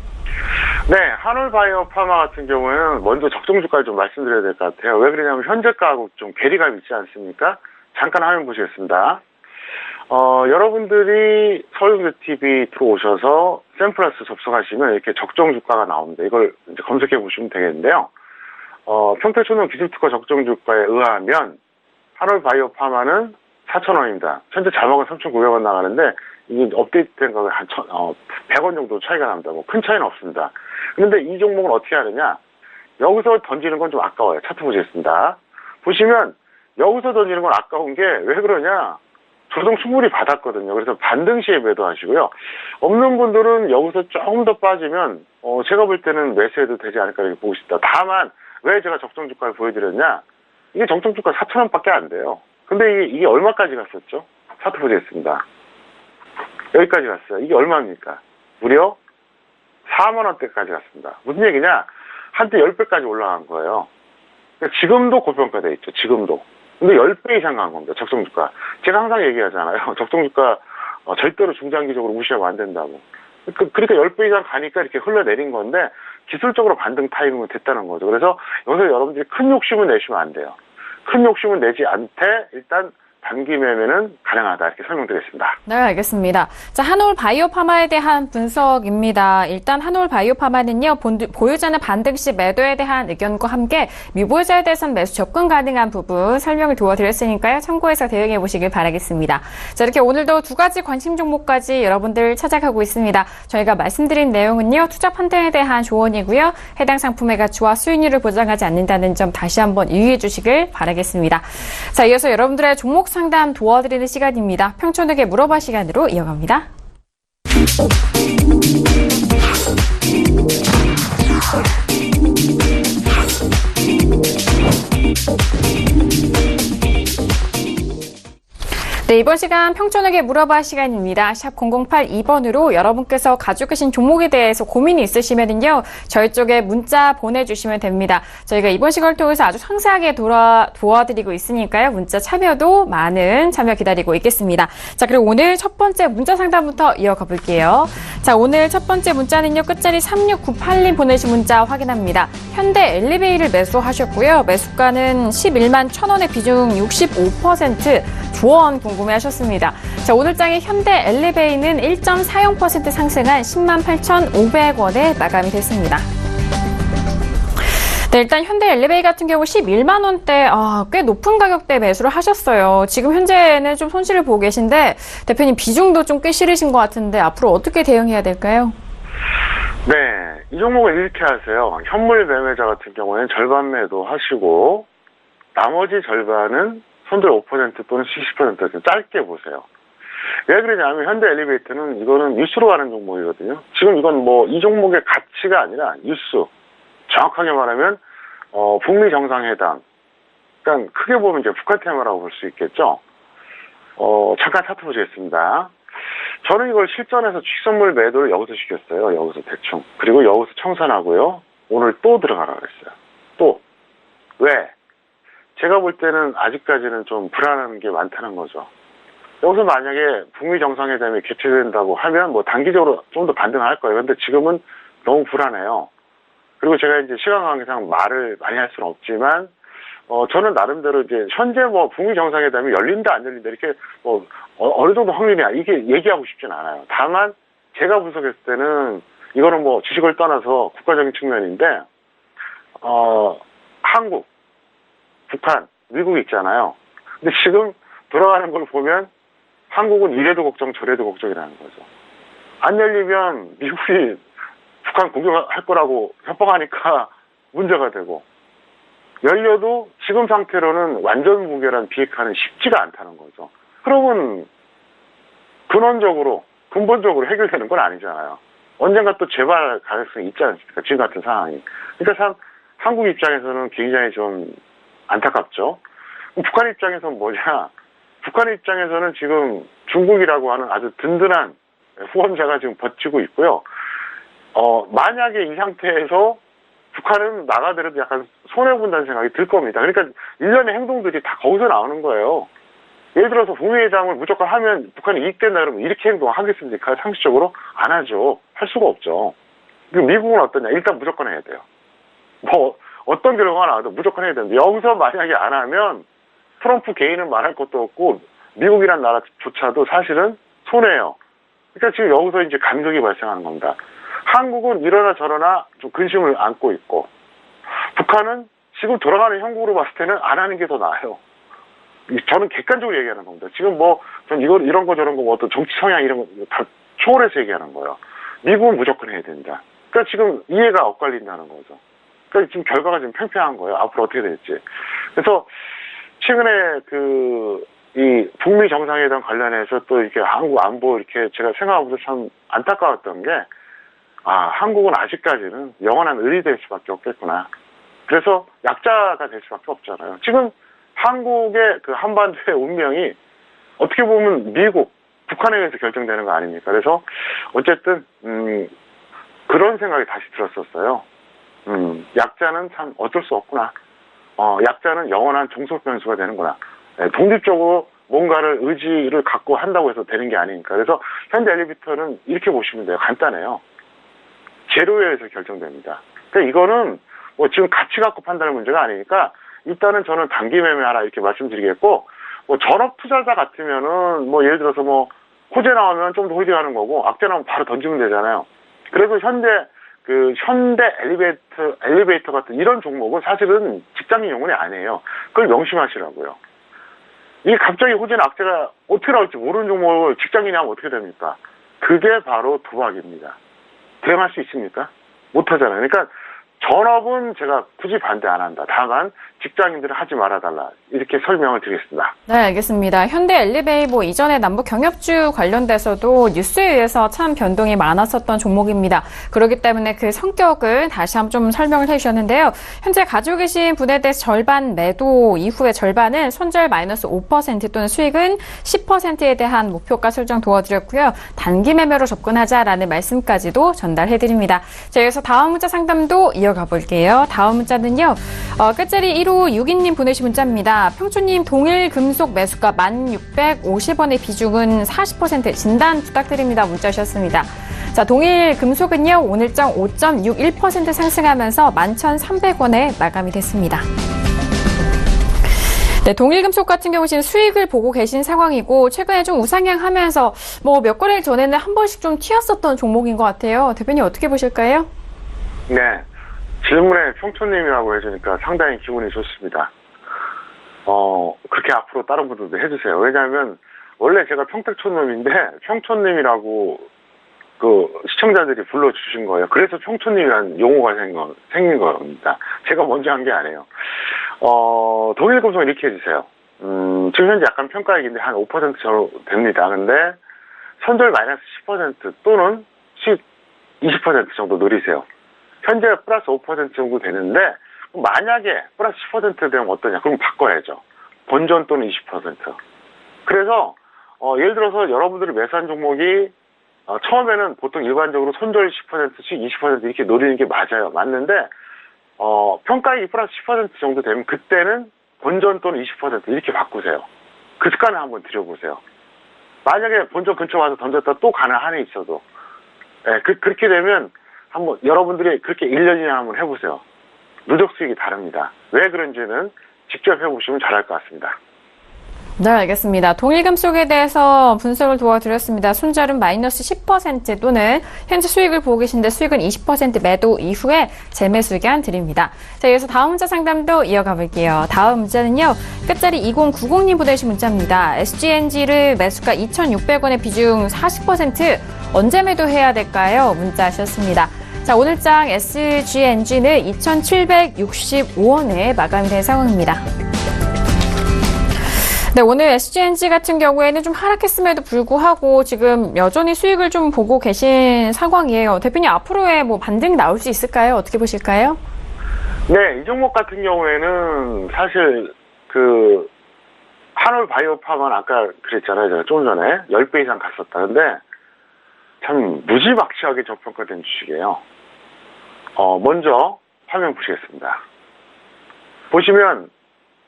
네, 한올 바이오파마 같은 경우에는 먼저 적정 주가를 좀 말씀드려야 될 것 같아요. 왜 그러냐면 현재가하고 좀 괴리감이 있지 않습니까? 잠깐 화면 보시겠습니다. 여러분들이 서울경제TV 들어오셔서 샘플러스 접속하시면 이렇게 적정 주가가 나옵니다. 이걸 이제 검색해 보시면 되겠는데요. 평택초등 기술특허 적정 주가에 의하면 한올 바이오파마는 4,000원입니다. 현재 자막은 3,900원 나가는데 이게 업데이트된 거가 한 100원 정도 차이가 납니다. 큰 차이는 없습니다. 그런데 이 종목은 어떻게 하느냐? 여기서 던지는 건 좀 아까워요. 차트 보시겠습니다. 보시면 여기서 던지는 건 아까운 게 왜 그러냐? 조정 충분히 받았거든요. 그래서 반등 시에 매도하시고요. 없는 분들은 여기서 조금 더 빠지면 제가 볼 때는 매수해도 되지 않을까 이렇게 보고 싶다. 다만 왜 제가 적정 주가를 보여드렸냐? 이게 적정 주가 4,000원밖에 안 돼요. 근데 이게 얼마까지 갔었죠? 차트 보시겠습니다. 여기까지 갔어요. 이게 얼마입니까? 무려 4만 원대까지 갔습니다. 무슨 얘기냐? 한때 10배까지 올라간 거예요. 그러니까 지금도 고평가돼 있죠. 지금도. 근데 10배 이상 간 겁니다. 적정주가. 제가 항상 얘기하잖아요. 적정주가 절대로 중장기적으로 무시하면 안 된다고. 그러니까 10배 이상 가니까 이렇게 흘러내린 건데 기술적으로 반등 타이밍은 됐다는 거죠. 그래서 여기서 여러분들이 큰 욕심을 내시면 안 돼요. 큰 욕심을 내지 않되 일단 단기 매매는 가능하다 이렇게 설명드리겠습니다. 네, 알겠습니다. 자, 한올 바이오파마에 대한 분석입니다. 일단 한올 바이오파마는요, 보유자는 반등 시 매도에 대한 의견과 함께 미보유자에 대해서는 매수 접근 가능한 부분 설명을 도와드렸으니까요. 참고해서 대응해 보시길 바라겠습니다. 자, 이렇게 오늘도 두 가지 관심 종목까지 여러분들 찾아가고 있습니다. 저희가 말씀드린 내용은요, 투자 판단에 대한 조언이고요. 해당 상품의 가치와 수익률을 보장하지 않는다는 점 다시 한번 유의해 주시길 바라겠습니다. 자, 이어서 여러분들의 종목 상담 도와드리는 시간입니다. 평촌에게 물어봐 시간으로 이어갑니다. 네, 이번 시간 평촌에게 물어봐 시간입니다. 샵 0082번으로 여러분께서 가지고 계신 종목에 대해서 고민이 있으시면요, 저희 쪽에 문자 보내주시면 됩니다. 저희가 이번 시간을 통해서 아주 상세하게 도와드리고 있으니까요, 문자 참여도 많은 참여 기다리고 있겠습니다. 자, 그리고 오늘 첫 번째 문자 상담부터 이어가 볼게요. 자, 오늘 첫 번째 문자는요, 끝자리 3698님 보내신 문자 확인합니다. 현대 엘리베이를 매수하셨고요. 매수가는 11만 1,000원의 비중 65%, 조언 궁금해하셨습니다. 자, 오늘장의 현대 엘리베이는 1.40% 상승한 10만 8,500원에 마감이 됐습니다. 네, 일단 현대 엘리베이 같은 경우 11만 원대, 꽤 높은 가격대 매수를 하셨어요. 지금 현재는 좀 손실을 보고 계신데 대표님 비중도 좀 꽤 실으신 것 같은데 앞으로 어떻게 대응해야 될까요? 네, 이 종목은 이렇게 하세요. 현물 매매자 같은 경우에는 절반 매도 하시고 나머지 절반은 손절 5% 또는 70% 짧게 보세요. 왜 그러냐면 현대 엘리베이터는 이거는 뉴스로 가는 종목이거든요. 지금 이건 이 종목의 가치가 아니라 뉴스. 정확하게 말하면 북미 정상회담. 그러니까 크게 보면 이제 북한 테마라고 볼 수 있겠죠. 잠깐 차트 보시겠습니다. 저는 이걸 실전에서 취선물 매도를 여기서 시켰어요. 여기서 대충. 그리고 여기서 청산하고요. 오늘 또 들어가라 그랬어요. 또. 왜? 제가 볼 때는 아직까지는 좀 불안한 게 많다는 거죠. 여기서 만약에 북미 정상회담이 개최된다고 하면 단기적으로 좀 더 반등할 거예요. 근데 지금은 너무 불안해요. 그리고 제가 이제 시간 관계상 말을 많이 할 수는 없지만 저는 나름대로 이제 현재 뭐 북미 정상회담이 열린다 안 열린다 이렇게 뭐 어느 정도 확률이냐 이게 얘기하고 싶진 않아요. 다만 제가 분석했을 때는 이거는 뭐 주식을 떠나서 국가적인 측면인데 한국, 북한, 미국이 있잖아요. 근데 지금 돌아가는 걸 보면 한국은 이래도 걱정 저래도 걱정이라는 거죠. 안 열리면 미국이 북한 공격할 거라고 협박하니까 문제가 되고, 열려도 지금 상태로는 완전 무결한 비핵화는 쉽지가 않다는 거죠. 그러면 근본적으로 해결되는 건 아니잖아요. 언젠가 또 재발 가능성이 있지 않습니까? 지금 같은 상황이. 그러니까 참 한국 입장에서는 굉장히 좀 안타깝죠. 북한 입장에서는 뭐냐? 북한 입장에서는 지금 중국이라고 하는 아주 든든한 후원자가 지금 버티고 있고요. 만약에 이 상태에서 북한은 나가더라도 약간 손해본다는 생각이 들 겁니다. 그러니까 일련의 행동들이 다 거기서 나오는 거예요. 예를 들어서 북미회담을 무조건 하면 북한이 이익된다 그러면 이렇게 행동하겠습니까? 상식적으로 안 하죠. 할 수가 없죠. 그리고 미국은 어떠냐? 일단 무조건 해야 돼요. 뭐 어떤 결과가 나와도 무조건 해야 되는데 여기서 만약에 안 하면 트럼프 개인은 말할 것도 없고 미국이란 나라조차도 사실은 손해예요. 그러니까 지금 여기서 이제 간극이 발생하는 겁니다. 한국은 이러나 저러나 좀 근심을 안고 있고 북한은 지금 돌아가는 형국으로 봤을 때는 안 하는 게 더 나아요. 저는 객관적으로 얘기하는 겁니다. 지금 뭐 전 이런 거 저런 거 뭐 어떤 정치 성향 이런 거 다 초월해서 얘기하는 거예요. 미국은 무조건 해야 된다. 그러니까 지금 이해가 엇갈린다는 거죠. 그러니까 지금 결과가 지금 팽팽한 거예요. 앞으로 어떻게 될지. 그래서 최근에 이 북미 정상회담 관련해서 또 이렇게 한국 안보 이렇게 제가 생각하면서 참 안타까웠던 게 한국은 아직까지는 영원한 을이 될 수밖에 없겠구나. 그래서 약자가 될 수밖에 없잖아요. 지금 한국의 그 한반도의 운명이 어떻게 보면 미국, 북한에 의해서 결정되는 거 아닙니까? 그래서 어쨌든 그런 생각이 다시 들었었어요. 약자는 참 어쩔 수 없구나. 약자는 영원한 종속 변수가 되는구나. 독립적으로 뭔가를 의지를 갖고 한다고 해서 되는 게 아니니까. 그래서 현대 엘리베이터는 이렇게 보시면 돼요. 간단해요. 재료에 의해서 결정됩니다. 그러니까 이거는 뭐 지금 가치 갖고 판단할 문제가 아니니까 일단은 저는 단기 매매하라 이렇게 말씀드리겠고, 뭐 전업 투자자 같으면은 뭐 예를 들어서 뭐 호재 나오면 좀 더 호재하는 거고 악재 나오면 바로 던지면 되잖아요. 그래서 현대 엘리베이터 같은 이런 종목은 사실은 직장인 용어이 아니에요. 그걸 명심하시라고요. 이게 갑자기 호재나 악재가 어떻게 나올지 모르는 종목을 직장인이 하면 어떻게 됩니까? 그게 바로 도박입니다. 대응할 수 있습니까? 못하잖아요. 그러니까 전업은 제가 굳이 반대 안 한다. 다만 직장인들은 하지 말아달라. 이렇게 설명을 드리겠습니다. 네, 알겠습니다. 현대 엘리베이터 이전에 남북 경협주 관련돼서도 뉴스에 의해서 참 변동이 많았었던 종목입니다. 그렇기 때문에 그 성격을 다시 한번 좀 설명을 해주셨는데요. 현재 가지고 계신 분에 대해서 절반 매도 이후에 절반은 손절 마이너스 5% 또는 수익은 10%에 대한 목표가 설정 도와드렸고요. 단기 매매로 접근하자라는 말씀까지도 전달해드립니다. 자, 여기서 다음 문자 상담도 이어가 볼게요. 다음 문자는요. 끝자리 1562님 보내신 문자입니다. 평촌님 동일 금속 매수가 1,650원의 비중은 40% 진단 부탁드립니다. 문자 주셨습니다. 자, 동일 금속은요. 오늘장 5.61% 상승하면서 11,300원에 마감이 됐습니다. 네, 동일금속 같은 경우는 수익을 보고 계신 상황이고 최근에 좀 우상향하면서 뭐 몇 거래일 전에는 한 번씩 좀 튀었었던 종목인 것 같아요. 대표님 어떻게 보실까요? 네. 질문에 평촌님이라고 해주니까 상당히 기분이 좋습니다. 그렇게 앞으로 다른 분들도 해주세요. 왜냐하면 원래 제가 평택촌놈인데 평촌님이라고 시청자들이 불러주신 거예요. 그래서 평촌님이라는 용어가 생긴 겁니다. 제가 먼저 한 게 아니에요. 동일금속은 이렇게 해주세요. 지금 현재 약간 평가액인데 한 5% 정도 됩니다. 근데 선절 마이너스 10% 또는 수익 20% 정도 노리세요. 현재 플러스 5% 정도 되는데 만약에 플러스 10% 되면 어떠냐? 그럼 바꿔야죠. 본전 또는 20%. 그래서 예를 들어서 여러분들이 매수한 종목이 처음에는 보통 일반적으로 손절 10% 수익 20% 이렇게 노리는 게 맞아요. 맞는데 평가액이 플러스 10% 정도 되면 그때는 본전 또는 20% 이렇게 바꾸세요. 그 습관을 한번 들여보세요. 만약에 본전 근처 와서 던졌다 또 가는 한해 있어도 그렇게 되면 한번 여러분들이 그렇게 1년이나 한번 해보세요. 누적 수익이 다릅니다. 왜 그런지는 직접 해보시면 잘할 것 같습니다. 네, 알겠습니다. 동일금속에 대해서 분석을 도와드렸습니다. 손절은 마이너스 10% 또는 현재 수익을 보고 계신데 수익은 20% 매도 이후에 재매수 의견 드립니다. 자, 이어서 다음 문자 상담도 이어가 볼게요. 다음 문자는요. 끝자리 2090님 보내주신 문자입니다. SGNG를 매수가 2,600원의 비중 40% 언제 매도해야 될까요? 문자 하셨습니다. 자, 오늘장 SGNG는 2,765원에 마감이 된 상황입니다. 네, 오늘 SGNG 같은 경우에는 좀 하락했음에도 불구하고 지금 여전히 수익을 좀 보고 계신 상황이에요. 대표님, 앞으로의 뭐 반등 나올 수 있을까요? 어떻게 보실까요? 네, 이 종목 같은 경우에는 사실 한올 바이오팜은 아까 그랬잖아요. 제가 좀 전에 10배 이상 갔었다. 근데 참 무지막지하게 저평가된 주식이에요. 먼저 화면 보시겠습니다. 보시면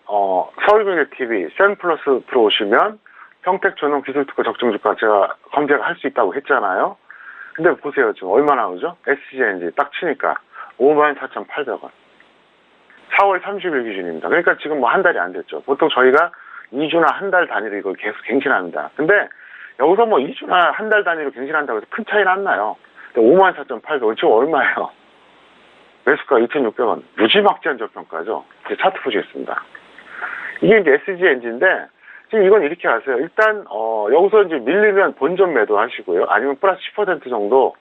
서울경제TV 센플러스 들어오시면 평택전용 기술특허 적정주가 제가 검색할 수 있다고 했잖아요. 근데 보세요. 지금 얼마 나오죠? SGNG 딱 치니까 54,800원. 4월 30일 기준입니다. 그러니까 지금 뭐 한 달이 안 됐죠. 보통 저희가 2주나 한 달 단위로 이걸 계속 갱신합니다. 근데 여기서 뭐 2주나 한 달 단위로 갱신한다고 해서 큰 차이는 안 나요. 54,800원. 지금 얼마예요? 매수가 2,600원. 무지막지한 저평가죠. 이제 차트 보시겠습니다. 이게 이제 SGNG인데, 지금 이건 이렇게 하세요. 일단, 여기서 이제 밀리면 본전 매도 하시고요. 아니면 플러스 10% 정도,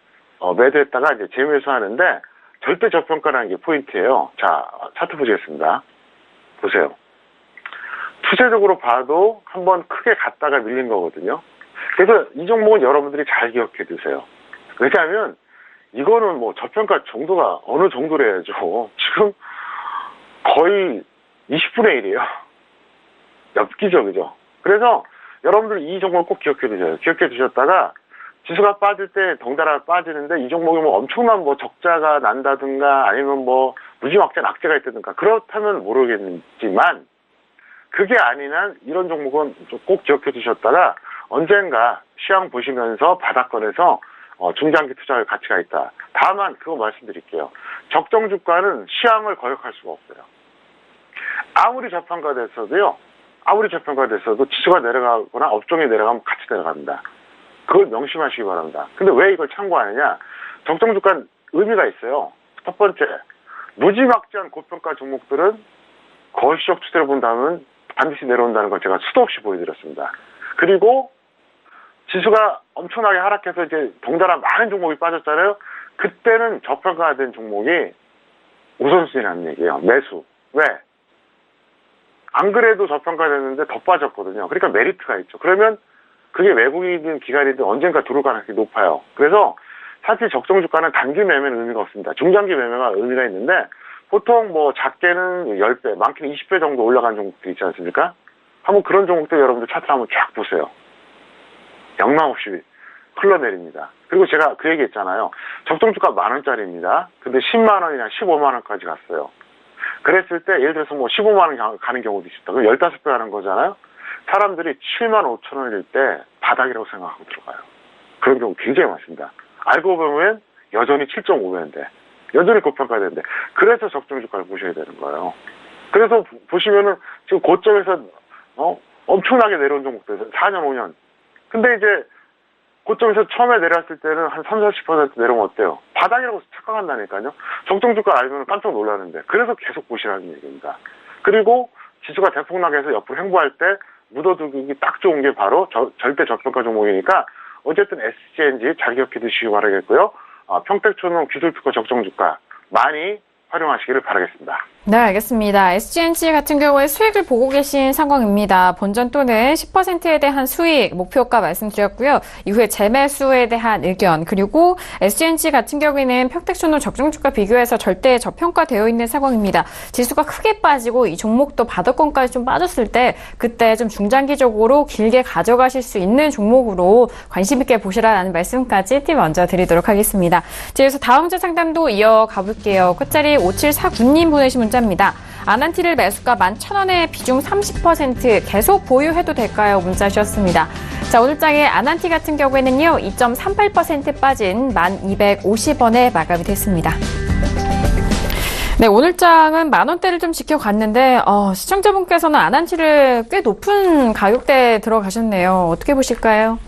매도했다가 이제 재매수 하는데, 절대 저평가라는 게 포인트예요. 자, 차트 보시겠습니다. 보세요. 투자적으로 봐도 한번 크게 갔다가 밀린 거거든요. 그래서 이 종목은 여러분들이 잘 기억해 두세요. 왜냐하면, 이거는 뭐 저평가 정도가 어느 정도래야죠. 지금 거의 20분의 1이에요. 엽기죠, 그죠? 그래서 여러분들 이 종목을 꼭 기억해 두셔요. 기억해 두셨다가 지수가 빠질 때 덩달아 빠지는데 이 종목이 뭐 엄청난 뭐 적자가 난다든가 아니면 뭐 무지막지한 악재가 있다든가 그렇다면 모르겠지만 그게 아닌 한 이런 종목은 꼭 기억해 두셨다가 언젠가 시황 보시면서 바닥권에서 중장기 투자할 가치가 있다. 다만 그거 말씀드릴게요. 적정 주가는 시황을 거역할 수가 없어요. 아무리 저평가됐어도 지수가 내려가거나 업종이 내려가면 같이 내려갑니다. 그걸 명심하시기 바랍니다. 근데 왜 이걸 참고하느냐? 적정 주가는 의미가 있어요. 첫 번째, 무지막지한 고평가 종목들은 거시적 추세를 본다면 반드시 내려온다는 걸 제가 수도 없이 보여드렸습니다. 그리고 지수가 엄청나게 하락해서 이제 덩달아 많은 종목이 빠졌잖아요. 그때는 저평가된 종목이 우선순위라는 얘기예요. 매수. 왜? 안 그래도 저평가됐는데 더 빠졌거든요. 그러니까 메리트가 있죠. 그러면 그게 외국인이든 기관이든 언젠가 들어올 가능성이 높아요. 그래서 사실 적정 주가는 단기 매매는 의미가 없습니다. 중장기 매매가 의미가 있는데 보통 뭐 작게는 10배, 많게는 20배 정도 올라간 종목들이 있지 않습니까? 한번 그런 종목들 여러분들 차트 한번 쫙 보세요. 영망없이 흘러내립니다. 그리고 제가 그 얘기 했잖아요. 적정주가 10,000원짜리입니다. 근데 10만 원이나 15만 원까지 갔어요. 그랬을 때 예를 들어서 뭐 15만 원 가는 경우도 있었다. 그럼 15배 하는 거잖아요. 사람들이 75,000원일 때 바닥이라고 생각하고 들어가요. 그런 경우 굉장히 많습니다. 알고 보면 여전히 7.5배인데 여전히 고평가되는데 그래서 적정주가를 보셔야 되는 거예요. 그래서 보시면은 지금 고점에서 엄청나게 내려온 종목들 4년 5년 근데 이제 고점에서 처음에 내려왔을 때는 한 30-40% 내려오면 어때요? 바닥이라고 착각한다니까요. 적정주가 알면 깜짝 놀라는데 그래서 계속 보시라는 얘기입니다. 그리고 지수가 대폭락해서 옆으로 횡보할 때 묻어두기 딱 좋은 게 바로 절대 저평가 종목이니까 어쨌든 SGNG 잘 기억해 두시기 바라겠고요. 평택초농 기술특허 적정주가 많이 활용하시기를 바라겠습니다. 네, 알겠습니다. SGNG 같은 경우에 수익을 보고 계신 상황입니다. 본전 또는 10%에 대한 수익 목표가 말씀드렸고요. 이후에 재매수에 대한 의견 그리고 SGNG 같은 경우에는 평택초농 적정주가 비교해서 절대 저평가되어 있는 상황입니다. 지수가 크게 빠지고 이 종목도 바닥권까지 좀 빠졌을 때 그때 좀 중장기적으로 길게 가져가실 수 있는 종목으로 관심 있게 보시라는 말씀까지 팁 먼저 드리도록 하겠습니다. 그래서 다음 주 상담도 이어가 볼게요. 끝자리 5749님 보내신 문자입니다. 아난티를 매수가 11,000원에 비중 30% 계속 보유해도 될까요? 문자 주셨습니다. 자, 오늘장의 아난티 같은 경우에는요. 2.38% 빠진 1,250원에 마감이 됐습니다. 네, 오늘장은 10,000원대를 좀 지켜갔는데, 시청자분께서는 아난티를 꽤 높은 가격대에 들어가셨네요. 어떻게 보실까요?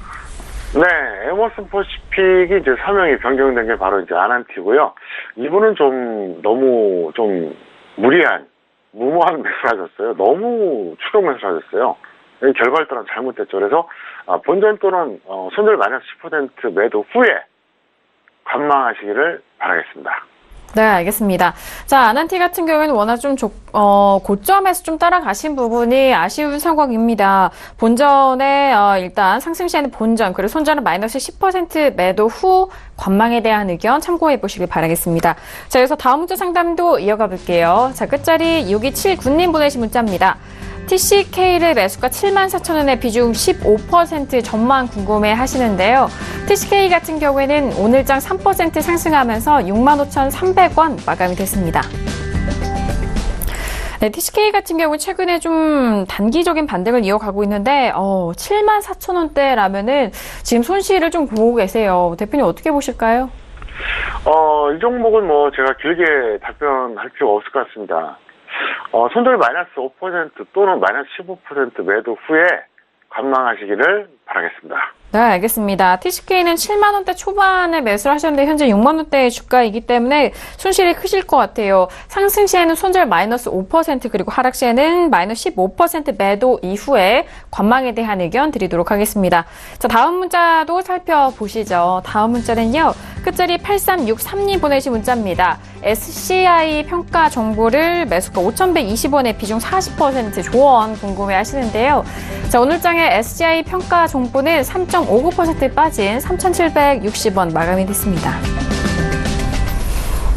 네, 에머슨 퍼시픽이 이제 사명이 변경된 게 바로 이제 아난티고요. 이분은 좀 너무 좀 무모한 매수를 하셨어요. 너무 추격 매수를 하셨어요. 결과를 따라 잘못됐죠. 그래서 본전 또는 손절 마이너스 10% 매도 후에 관망하시기를 바라겠습니다. 네, 알겠습니다. 자, 아난티 같은 경우에는 워낙 좀 고점에서 좀 따라가신 부분이 아쉬운 상황입니다. 본전에 일단 상승 시에는 본전 그리고 손절은 마이너스 10% 매도 후 관망에 대한 의견 참고해 보시길 바라겠습니다. 자, 여기서 다음 문자 상담도 이어가 볼게요. 자, 끝자리 6279님 보내신 문자입니다. TCK를 매수가 74,000원에 비중 15% 전망 궁금해 하시는데요. TCK 같은 경우에는 오늘장 3% 상승하면서 65,300원 마감이 됐습니다. 네, TCK 같은 경우 최근에 좀 단기적인 반등을 이어가고 있는데 74,000원대라면은 지금 손실을 좀 보고 계세요. 대표님 어떻게 보실까요? 이 종목은 뭐 제가 길게 답변할 필요가 없을 것 같습니다. 손절 마이너스 5% 또는 마이너스 15% 매도 후에 관망하시기를 바라겠습니다. 네, 알겠습니다. TCK는 7만원대 초반에 매수를 하셨는데 현재 6만원대의 주가이기 때문에 손실이 크실 것 같아요. 상승 시에는 손절 마이너스 5% 그리고 하락 시에는 마이너스 15% 매도 이후에 관망에 대한 의견 드리도록 하겠습니다. 자, 다음 문자도 살펴보시죠. 다음 문자는요. 끝자리 8363님 보내신 문자입니다. SCI 평가 정보를 매수가 5,120원에 비중 40% 조언 궁금해 하시는데요. 자, 오늘장의 SCI 평가 정보는 3.59% 빠진 3,760원 마감이 됐습니다.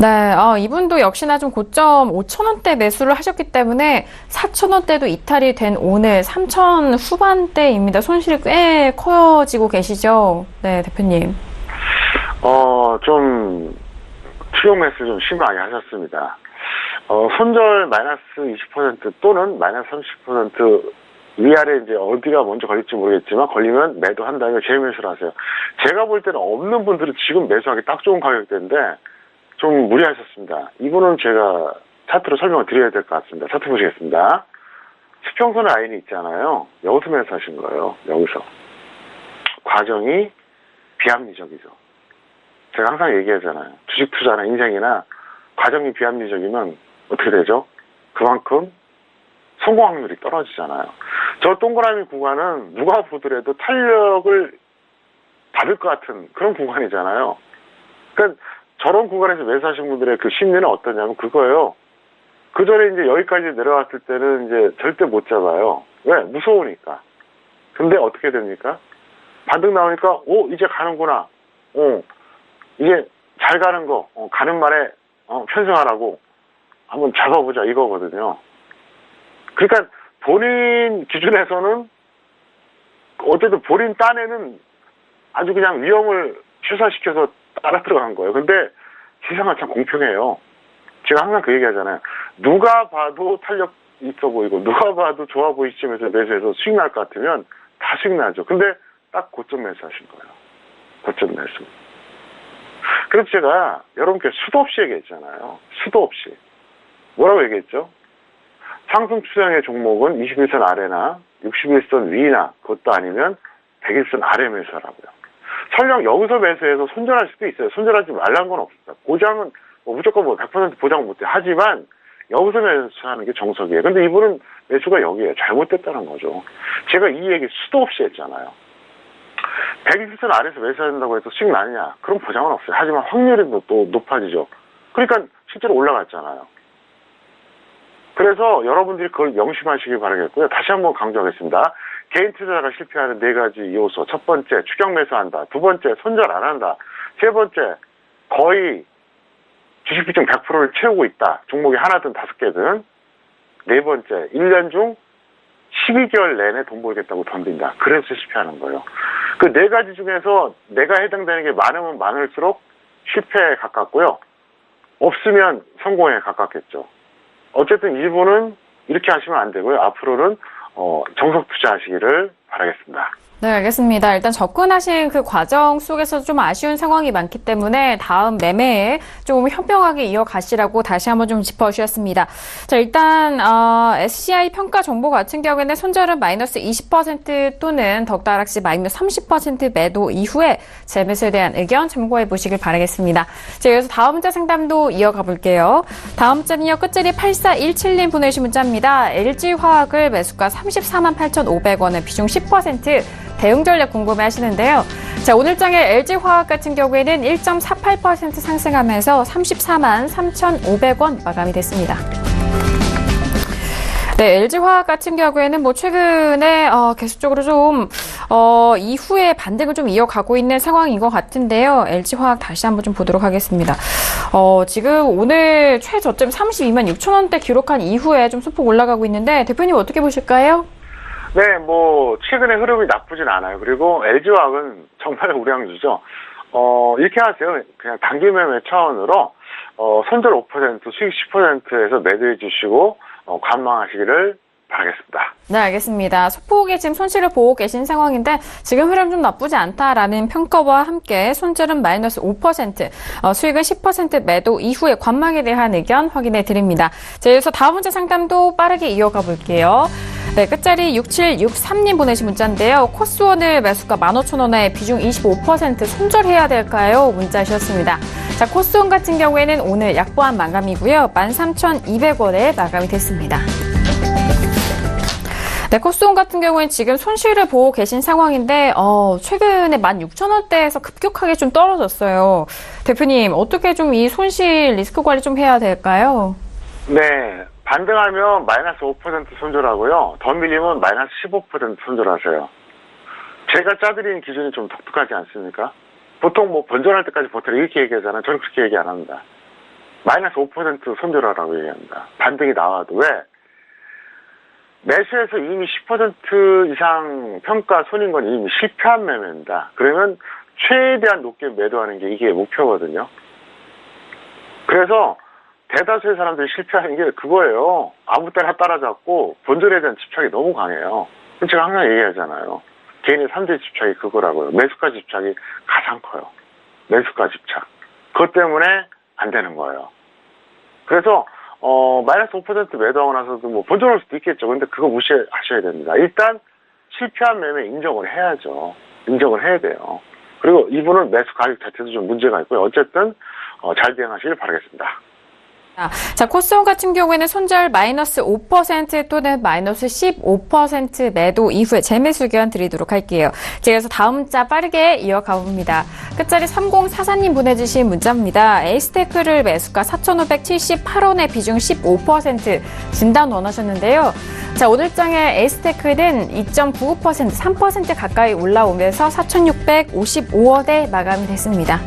네, 이분도 역시나 좀 고점 5,000원대 매수를 하셨기 때문에 4,000원대도 이탈이 된 오늘 3,000 후반대입니다. 손실이 꽤 커지고 계시죠? 네, 대표님. 좀 추격 매수 좀 심하게 하셨습니다. 손절 마이너스 20% 또는 마이너스 30% 위아래 이제 어디가 먼저 걸릴지 모르겠지만 걸리면 매도한다면 재매수를 하세요. 제가 볼 때는 없는 분들은 지금 매수하기 딱 좋은 가격대인데 좀 무리하셨습니다. 이거는 제가 차트로 설명을 드려야 될 것 같습니다. 차트 보시겠습니다. 수평선 라인이 있잖아요. 여기서 매수하신 거예요. 여기서. 과정이 비합리적이죠. 제가 항상 얘기하잖아요. 주식 투자나 인생이나 과정이 비합리적이면 어떻게 되죠? 그만큼 성공 확률이 떨어지잖아요. 저 동그라미 구간은 누가 보더라도 탄력을 받을 것 같은 그런 구간이잖아요. 그러니까 저런 구간에서 매수하신 분들의 그 심리는 어떠냐면 그거예요. 그 전에 이제 여기까지 내려왔을 때는 이제 절대 못 잡아요. 왜? 무서우니까. 근데 어떻게 됩니까? 반등 나오니까, 이제 가는구나. 이제 잘 가는 거, 가는 말에, 편승하라고 한번 잡아보자 이거거든요. 그러니까 본인 기준에서는 어쨌든 본인 딴에는 아주 그냥 위험을 최소화시켜서 따라 들어간 거예요. 근데 세상은 참 공평해요. 제가 항상 그 얘기 하잖아요. 누가 봐도 탄력 있어 보이고 누가 봐도 좋아 보이시면서 매수해서 수익 날 것 같으면 다 수익 나죠. 근데 딱 고점 매수하신 거예요. 고점 매수. 그래서 제가 여러분께 수도 없이 얘기했잖아요. 수도 없이. 뭐라고 얘기했죠? 상승 추세의 종목은 21선 아래나 61선 위나 그것도 아니면 101선 아래 매수하라고요. 설령 여기서 매수해서 손절할 수도 있어요. 손절하지 말라는 건 없습니다. 보장은 무조건 100% 보장 못해. 하지만 여기서 매수하는 게 정석이에요. 근데 이분은 매수가 여기에요. 잘못됐다는 거죠. 제가 이 얘기 수도 없이 했잖아요. 120선 아래에서 매수해야 된다고 해서 수익 나느냐? 그런 보장은 없어요. 하지만 확률이 또 높아지죠. 그러니까 실제로 올라갔잖아요. 그래서 여러분들이 그걸 명심하시길 바라겠고요. 다시 한번 강조하겠습니다. 개인 투자가 실패하는 4가지 요소. 첫 번째, 추격 매수한다. 두 번째, 손절 안 한다. 세 번째, 거의 주식 비중 100%를 채우고 있다. 종목이 하나든 5개든. 네 번째, 1년 중 12개월 내내 돈 벌겠다고 덤빈다. 그래서 실패하는 거예요. 그 4가지 중에서 내가 해당되는 게 많으면 많을수록 실패에 가깝고요. 없으면 성공에 가깝겠죠. 어쨌든 일부는 이렇게 하시면 안 되고요. 앞으로는 정석 투자하시기를 바라겠습니다. 네, 알겠습니다. 일단 접근하신 그 과정 속에서 좀 아쉬운 상황이 많기 때문에 다음 매매에 좀 현명하게 이어가시라고 다시 한번 좀 짚어주셨습니다. 자, 일단 SCI 평가 정보 같은 경우에는 손절은 마이너스 20% 또는 덕다락시 마이너스 30% 매도 이후에 재매수에 대한 의견 참고해 보시길 바라겠습니다. 자, 여기서 다음 문자 상담도 이어가 볼게요. 다음 문자는요, 끝자리 8417님 보내주신 문자입니다. LG화학을 매수가 34만 8,500원에 비중 10%, 대응 전략 궁금해 하시는데요. 자, 오늘장의 LG화학 같은 경우에는 1.48% 상승하면서 34만 3,500원 마감이 됐습니다. 네, LG화학 같은 경우에는 뭐 최근에 계속적으로 좀 이후에 반등을 좀 이어가고 있는 상황인 것 같은데요. LG화학 다시 한번 좀 보도록 하겠습니다. 지금 오늘 최저점 32만 6천 원대 기록한 이후에 좀 소폭 올라가고 있는데 대표님 어떻게 보실까요? 네, 뭐 최근의 흐름이 나쁘진 않아요. 그리고 LG화학은 정말 우량주죠. 이렇게 하세요. 그냥 단기 매매 차원으로 손절 5%, 수익 10%에서 매도해 주시고 관망하시기를 바라겠습니다. 네, 알겠습니다. 소폭의 지금 손실을 보고 계신 상황인데 지금 흐름 좀 나쁘지 않다라는 평가와 함께 손절은 마이너스 5%, 수익은 10% 매도 이후에 관망에 대한 의견 확인해 드립니다. 자, 여기서 다음 문제 상담도 빠르게 이어가 볼게요. 네, 끝자리 6763님 보내신 문자인데요. 코스원을 매수가 15,000원에 비중 25% 손절해야 될까요? 문자 주셨습니다. 자, 코스원 같은 경우에는 오늘 약보한 마감이고요. 13,200원에 마감이 됐습니다. 네, 코스온 같은 경우는 지금 손실을 보고 계신 상황인데 최근에 16,000원대에서 급격하게 좀 떨어졌어요. 대표님, 어떻게 좀 이 손실 리스크 관리 좀 해야 될까요? 네, 반등하면 마이너스 5% 손절하고요. 더 밀리면 마이너스 15% 손절하세요. 제가 짜드리는 기준이 좀 독특하지 않습니까? 보통 뭐 번전할 때까지 버텨라 이렇게 얘기하잖아요. 저는 그렇게 얘기 안 합니다. 마이너스 5% 손절하라고 얘기합니다. 반등이 나와도. 왜? 매수에서 이미 10% 이상 평가 손인 건 이미 실패한 매매입니다. 그러면 최대한 높게 매도하는 게 이게 목표거든요. 그래서 대다수의 사람들이 실패하는 게 그거예요. 아무 때나 따라잡고 본전에 대한 집착이 너무 강해요. 제가 항상 얘기하잖아요. 개인의 3대 집착이 그거라고요. 매수가 집착이 가장 커요. 매수가 집착. 그것 때문에 안 되는 거예요. 그래서 마이너스 5% 매도하고 나서도 뭐 본전할 수도 있겠죠. 근데 그거 무시하셔야 됩니다. 일단 실패한 매매 인정을 해야죠. 인정을 해야 돼요. 그리고 이분은 매수 가격 자체도 좀 문제가 있고요. 어쨌든 잘 대응하시길 바라겠습니다. 자, 코스온 같은 경우에는 손절 마이너스 5% 또는 마이너스 15% 매도 이후에 재매수 의견 드리도록 할게요. 자, 그래서 다음 문자 빠르게 이어가 봅니다. 끝자리 3044님 보내주신 문자입니다. 에이스테크를 매수가 4,578원에 비중 15% 진단 원하셨는데요. 자, 오늘장의 에이스테크는 2.99%, 3% 가까이 올라오면서 4,655원에 마감이 됐습니다.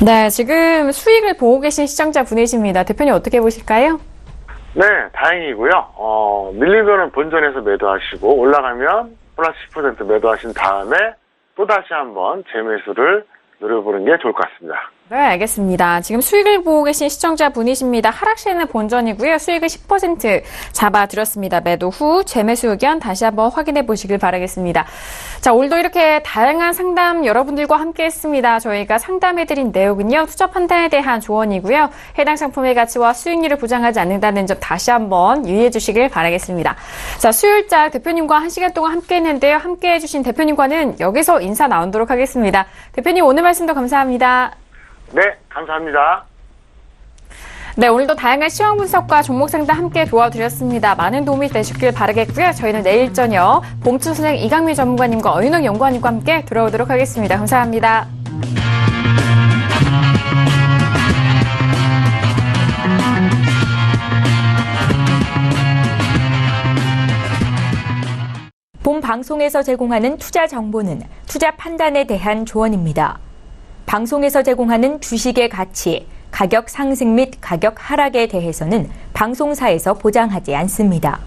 네, 지금 수익을 보고 계신 시청자분이십니다. 대표님 어떻게 보실까요? 네, 다행이고요. 밀리면은 본전에서 매도하시고 올라가면 플러스 10% 매도하신 다음에 또다시 한번 재매수를 노려보는 게 좋을 것 같습니다. 네, 알겠습니다. 지금 수익을 보고 계신 시청자분이십니다. 하락시에는 본전이고요. 수익을 10% 잡아드렸습니다. 매도 후 재매수 의견 다시 한번 확인해 보시길 바라겠습니다. 자, 오늘도 이렇게 다양한 상담 여러분들과 함께 했습니다. 저희가 상담해드린 내용은요, 투자 판단에 대한 조언이고요. 해당 상품의 가치와 수익률을 보장하지 않는다는 점 다시 한번 유의해 주시길 바라겠습니다. 자, 수요일장 대표님과 1시간 동안 함께 했는데요. 함께 해주신 대표님과는 여기서 인사 나누도록 하겠습니다. 대표님 오늘 말씀도 감사합니다. 네, 감사합니다. 네, 오늘도 다양한 시황 분석과 종목 상담 함께 도와드렸습니다. 많은 도움이 되셨길 바라겠고요. 저희는 내일 저녁 봉춘선생 이강민 전문가님과 어윤영 연구원님과 함께 돌아오도록 하겠습니다. 감사합니다. 본 방송에서 제공하는 투자 정보는 투자 판단에 대한 조언입니다. 방송에서 제공하는 주식의 가치, 가격 상승 및 가격 하락에 대해서는 방송사에서 보장하지 않습니다.